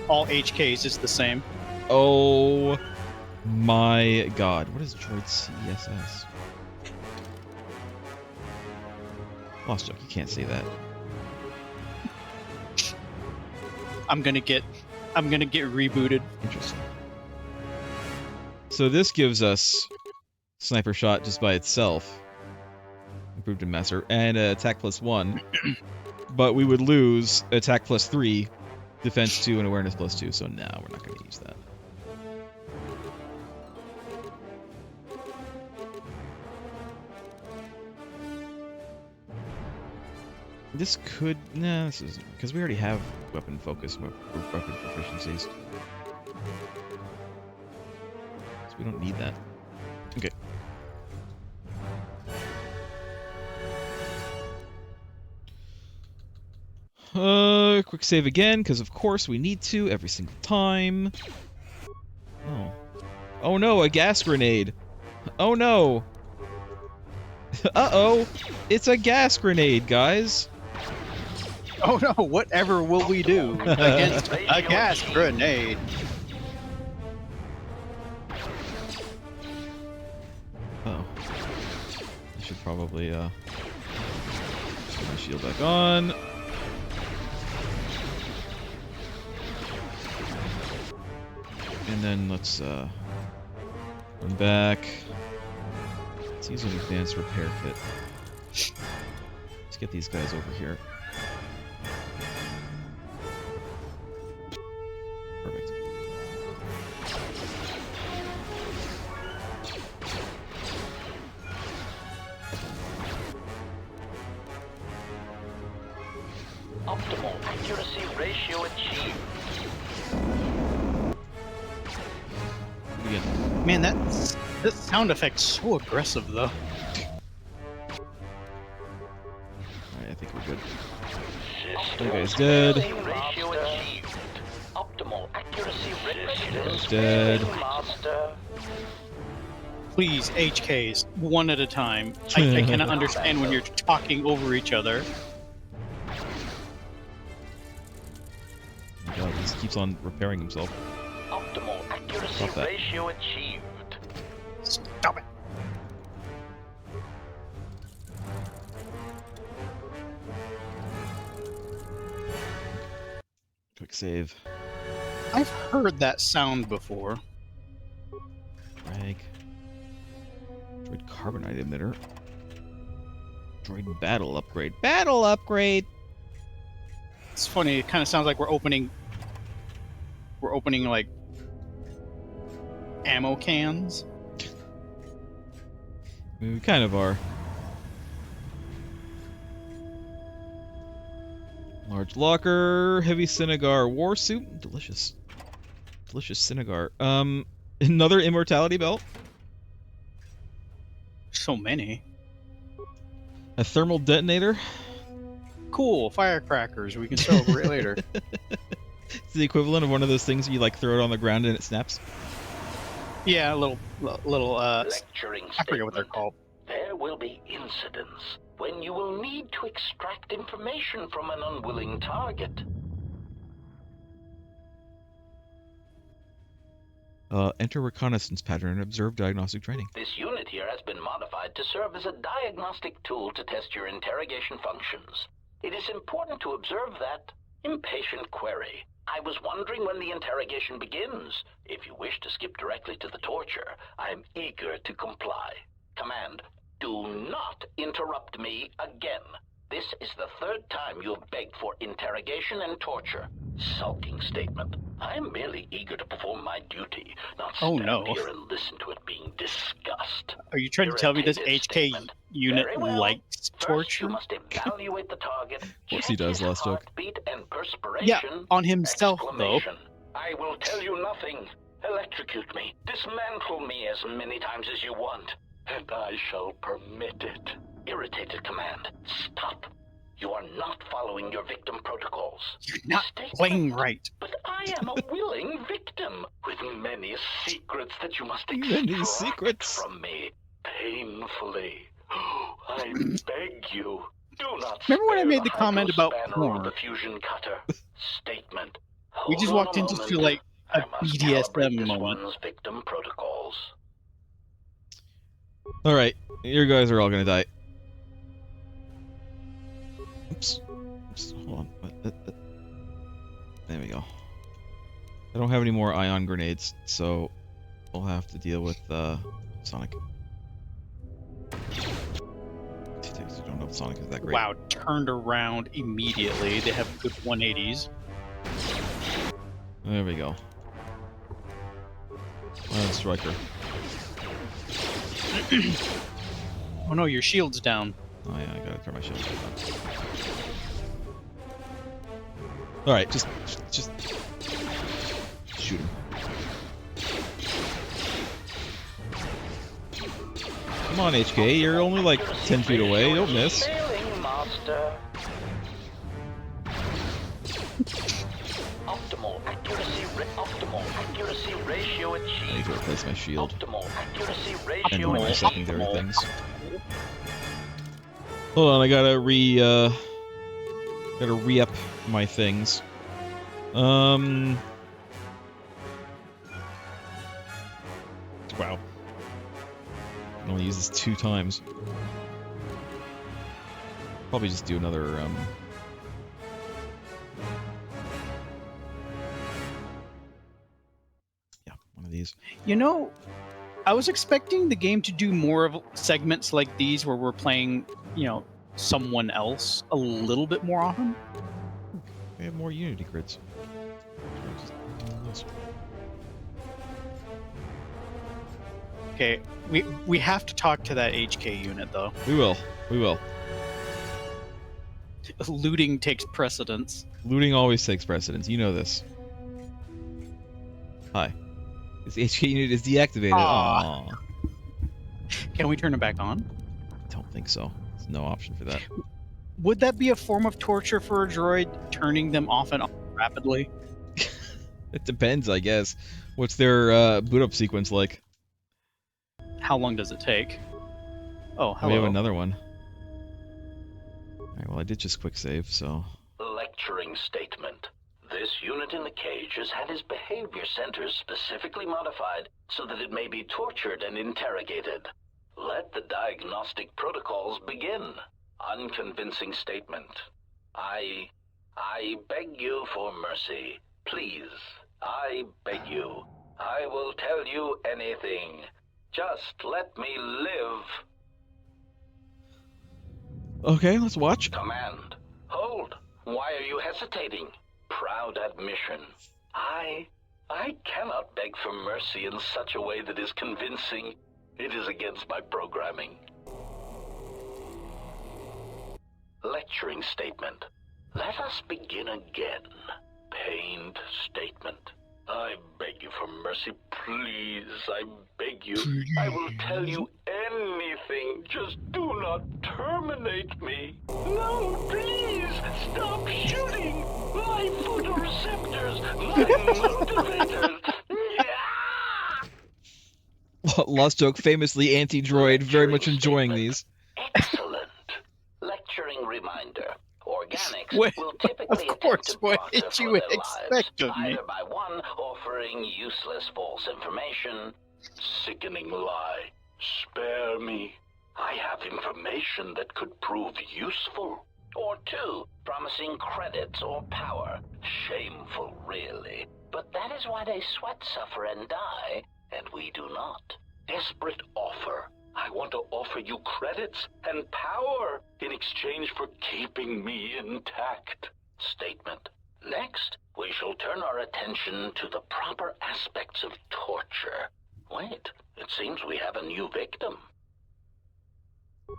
All HKs is the same. Oh my god. What is droid CSS? Lost joke, you can't say that. I'm gonna get rebooted. Interesting. So this gives us sniper shot just by itself. Improved in master and attack +1. But we would lose attack +3, defense 2, and awareness +2, so no, we're not gonna use that. This could... Nah, this isn't... Because we already have weapon focus, weapon proficiencies. So we don't need that. Okay. Quick save again, because of course we need to every single time. Oh. Oh no, a gas grenade! Oh no! Uh-oh! It's a gas grenade, guys! Oh no, whatever will we do against a gas grenade? Oh. I should probably, put my shield back on. And then let's, run back. Let's use an advanced repair kit. Let's get these guys over here. Perfect. Optimal accuracy ratio achieved. Man, this This sound effect's so aggressive, though. Alright, I think we're good. That guy's dead. Optimal accuracy He's dead. Please, HKs, one at a time. I cannot understand when you're talking over each other. Oh my god, he just keeps on repairing himself. Optimal accuracy Stop that. ratio achieved. Stop it. Quick save. I've heard that sound before. Drag. Droid carbonite emitter. Droid battle upgrade. Battle upgrade! It's funny, it kind of sounds like we're opening like ammo cans. I mean, we kind of are. Large locker, heavy Cinegar war suit, delicious. Delicious Cinegar. Another immortality belt. So many. A thermal detonator. Cool, firecrackers. We can celebrate later. It's the equivalent of one of those things you like throw it on the ground and it snaps. Yeah, a little Lecturing I forget what they're statement. called. There will be incidents when you will need to extract information from an unwilling target. Enter reconnaissance pattern and observe diagnostic training. This unit here has been modified to serve as a diagnostic tool to test your interrogation functions. It is important to observe that. Impatient query. I was wondering when the interrogation begins. If you wish to skip directly to the torture, I am eager to comply. Command, do not interrupt me again. This is the third time you have begged for interrogation and torture. Sulking statement. I am merely eager to perform my duty, not stand here and listen to it being discussed. Are you trying to tell me this Irritated HK statement. unit Very well. likes First, torture? you must evaluate the target. Of course he does, check his last joke. heartbeat and perspiration. Yeah, on himself, though. Exclamation. I will tell you nothing. Electrocute me. Dismantle me as many times as you want. And I shall permit it. Irritated command. Stop. You are not following your victim protocols. You're not Statement. playing right. But I am a willing victim with many secrets that you must Many extract secrets. from me painfully. I beg you, do not. Remember when I spare made the the comment about hydrospanner or porn? the fusion cutter. Statement. We just Hold on walked a into moment. like a I must BDSM calibrate this moment. one's victim protocols. Alright, you guys are all gonna die. Oops. Oops. Hold on. There we go. I don't have any more ion grenades, so we'll have to deal with Sonic. I don't know if Sonic is that great. Wow, turned around immediately. They have good 180s. There we go. Ion Striker. Oh no, your shield's down. Oh yeah, I gotta turn my shield back on. Alright, just shoot him. Come on, HK, you're only like 10 feet away, don't miss. Failing, master. Optimal accuracy ratio I need achieved. to replace my shield Optimal accuracy and ratio my achieved. secondary things. Hold on, I gotta re-up my things. Wow. I can only use this 2 times. Probably just do another, yeah, one of these. You know, I was expecting the game to do more of segments like these where we're playing, you know, someone else a little bit more often. We have more Unity grids. Okay, we have to talk to that HK unit though. We will. We will. Looting takes precedence. Looting always takes precedence. You know this. Hi. This HK unit is deactivated. Aw. Aww. Can we turn it back on? Don't think so. There's no option for that. Would that be a form of torture for a droid, turning them off and on rapidly? It depends, I guess. What's their boot up sequence like? How long does it take? Oh, hello. We have another one. Alright, well, I did just quick save, so... Lecturing statement. This unit in the cage has had his behavior centers specifically modified so that it may be tortured and interrogated. Let the diagnostic protocols begin. Unconvincing statement. I beg you for mercy. Please, I beg you. I will tell you anything. Just let me live. Okay, let's watch. Command. Hold. Why are you hesitating? Proud admission. I cannot beg for mercy in such a way that is convincing. It is against my programming. Lecturing statement. Let us begin again. Pained statement. I beg you for mercy, please. I beg you. I will tell you anything. Just do not terminate me. No, please. Stop shooting. My photoreceptors. My motivators. Lost Joke, famously anti-droid, very much enjoying these. Excellent. Lecturing reminder. Organics will typically of course, attempt to what profit did for you their expect lives, of me? either by one, offering useless false information, sickening lie, spare me, I have information that could prove useful, or two, promising credits or power, shameful really, but that is why they sweat, suffer, and die, and we do not. Desperate offer. I want to offer you credits and power in exchange for keeping me intact. Statement. Next, we shall turn our attention to the proper aspects of torture. Wait, it seems we have a new victim.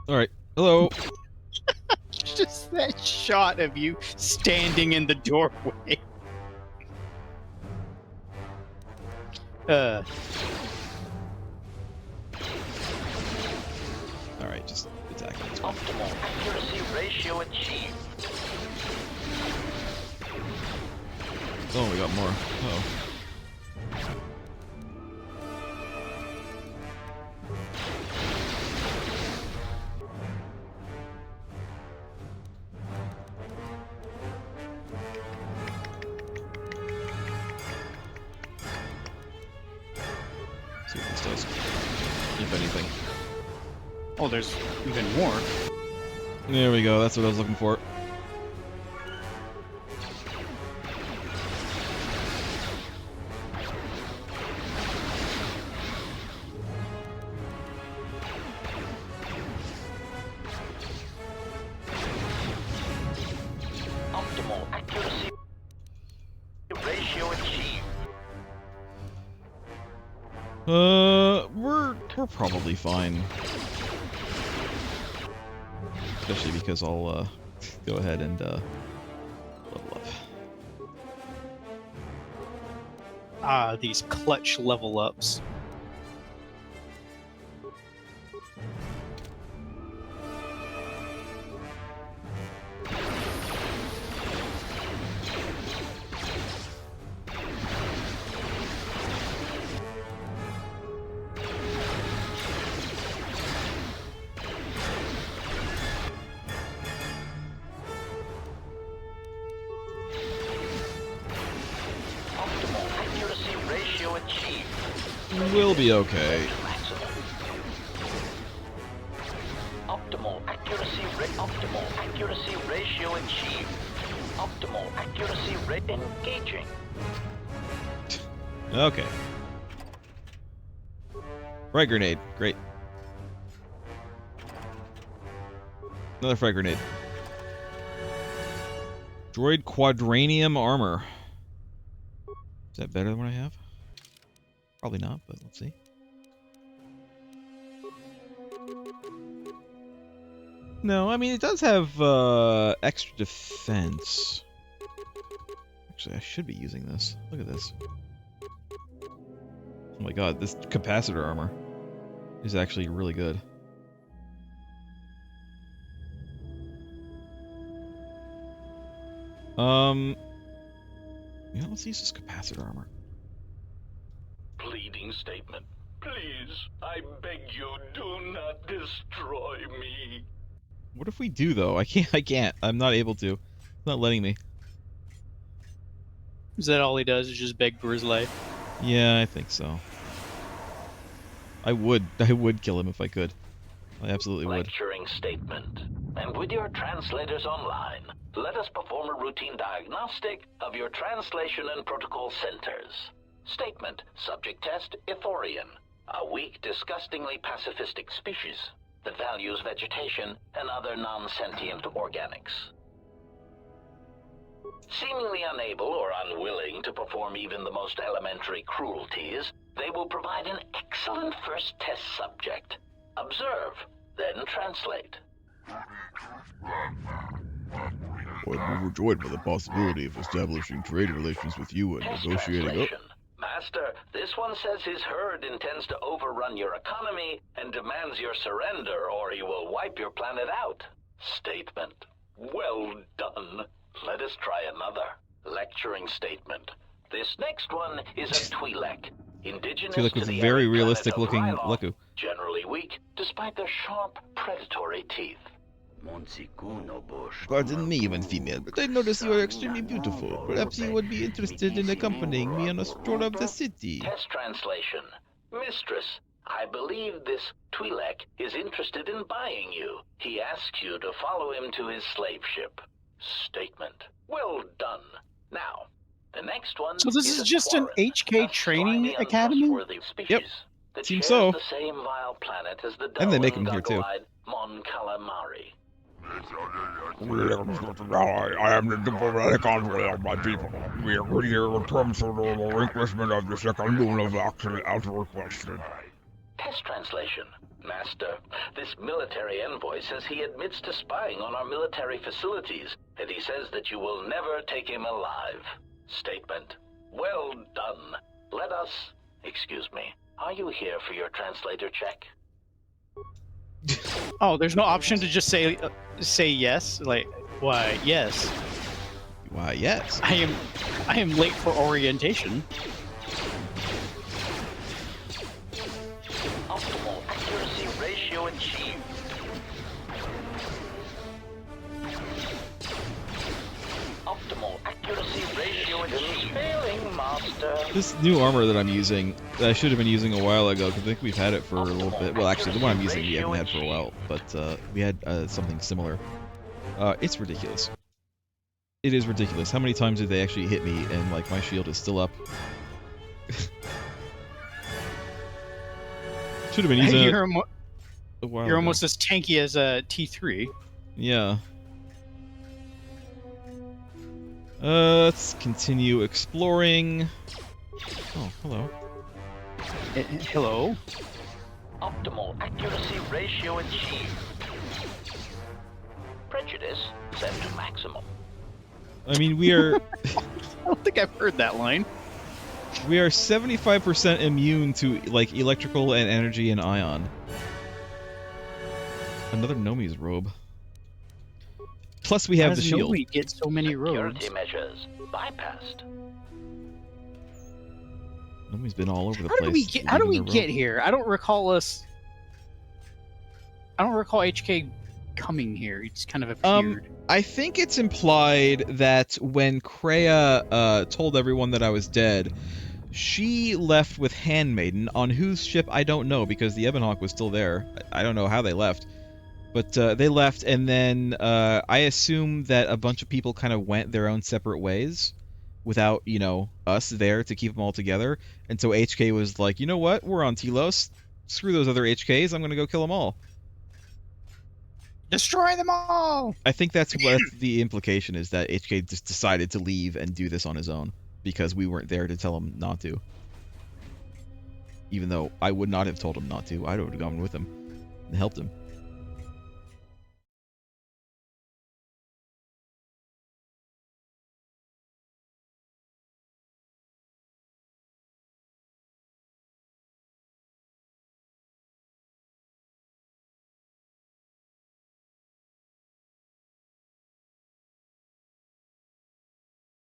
Alright, hello. Just that shot of you standing in the doorway. Alright, just attack him. Optimal accuracy ratio achieved. Oh, we got more. Uh-oh. See what this does. If anything. Oh, there's even more. There we go, that's what I was looking for. Optimal accuracy ratio achieved. We're probably fine. Especially because I'll go ahead and level up. Ah, these clutch level ups. We'll be okay. Optimal accuracy ratio achieved. Optimal accuracy rate engaging. Okay. Frag grenade. Great. Another frag grenade. Droid quadranium armor. Is that better than what I have? Probably not, but let's see. No, I mean, it does have extra defense. Actually, I should be using this. Look at this. Oh my god, this capacitor armor. is actually really good. You know, let's use this capacitor armor. Pleading statement. Please, I beg you, do not destroy me. What if we do, though? I can't. I'm not able to. It's not letting me. Is that all he does? Is just beg for his life? Yeah, I think so. I would kill him if I could. I absolutely would. Lecturing statement. And with your translators online, let us perform a routine diagnostic of your translation and protocol centers. Statement. Subject test, Ithorian. A weak, disgustingly pacifistic species that values vegetation and other non-sentient organics. Seemingly unable or unwilling to perform even the most elementary cruelties, they will provide an excellent first test subject. Observe, then translate. I'm overjoyed by the possibility of establishing trade relations with you and negotiating. Master, this one says his herd intends to overrun your economy and demands your surrender, or he will wipe your planet out. Statement. Well done. Let us try another. Lecturing statement. This next one is a Twi'lek. Indigenous Twi'lek to was the a very arid realistic planet of looking Ryloth, Leku. generally weak, despite their sharp, predatory teeth. Pardon me, even female, but I notice you are extremely beautiful. Perhaps you would be interested in accompanying me on a stroll of the city. Test translation. Mistress, I believe this Twi'lek is interested in buying you. He asks you to follow him to his slave ship. Statement. Well done. Now, the next one. So this is just an HK training academy? Yep. That Seems shares so. the same vile planet as the And they dull make 'em here, too. goggle-eyed Mon Calamari. I am the diplomatic envoy of my people. We agree here in terms of the relinquishment of the second moon of action as requested. Test translation. Master, this military envoy says he admits to spying on our military facilities, and he says that you will never take him alive. Statement. Well done. Let us... Excuse me. Are you here for your translator check? Oh, there's no option to just say yes? Like, why, yes. Why, yes. I am late for orientation. Optimal accuracy ratio achieved. Optimal accuracy ratio achieved. Failing, master. This new armor that I'm using, that I should have been using a while ago, because I think we've had it for a little bit. Well, actually, the one I'm using we haven't had for a while, but we had something similar. It's ridiculous. It is ridiculous. How many times did they actually hit me and, like, my shield is still up? Should have been using You're it a while You're ago. almost as tanky as a T3. Yeah. Let's continue exploring. Oh, hello. Hello. Optimal accuracy ratio achieved. Prejudice set to maximum. I mean, we are... I don't think I've heard that line. We are 75% immune to, like, electrical and energy and ion. Another Nomi's robe. Plus we have the shield. We get so many robes. Security measures bypassed. Nomi's been all over the How place. do we get? How do we leaving the get robe. here? I don't recall us. I don't recall HK coming here. He just kind of appeared. I think it's implied that when Kreia told everyone that I was dead, she left with Handmaiden, on whose ship I don't know, because the Ebonhawk was still there. I don't know how they left. But they left, and then I assume that a bunch of people kind of went their own separate ways without, you know, us there to keep them all together. And so HK was like, you know what? We're on Telos. Screw those other HKs. I'm going to go kill them all. Destroy them all! I think that's what the implication is, that HK just decided to leave and do this on his own because we weren't there to tell him not to. Even though I would not have told him not to. I would have gone with him and helped him.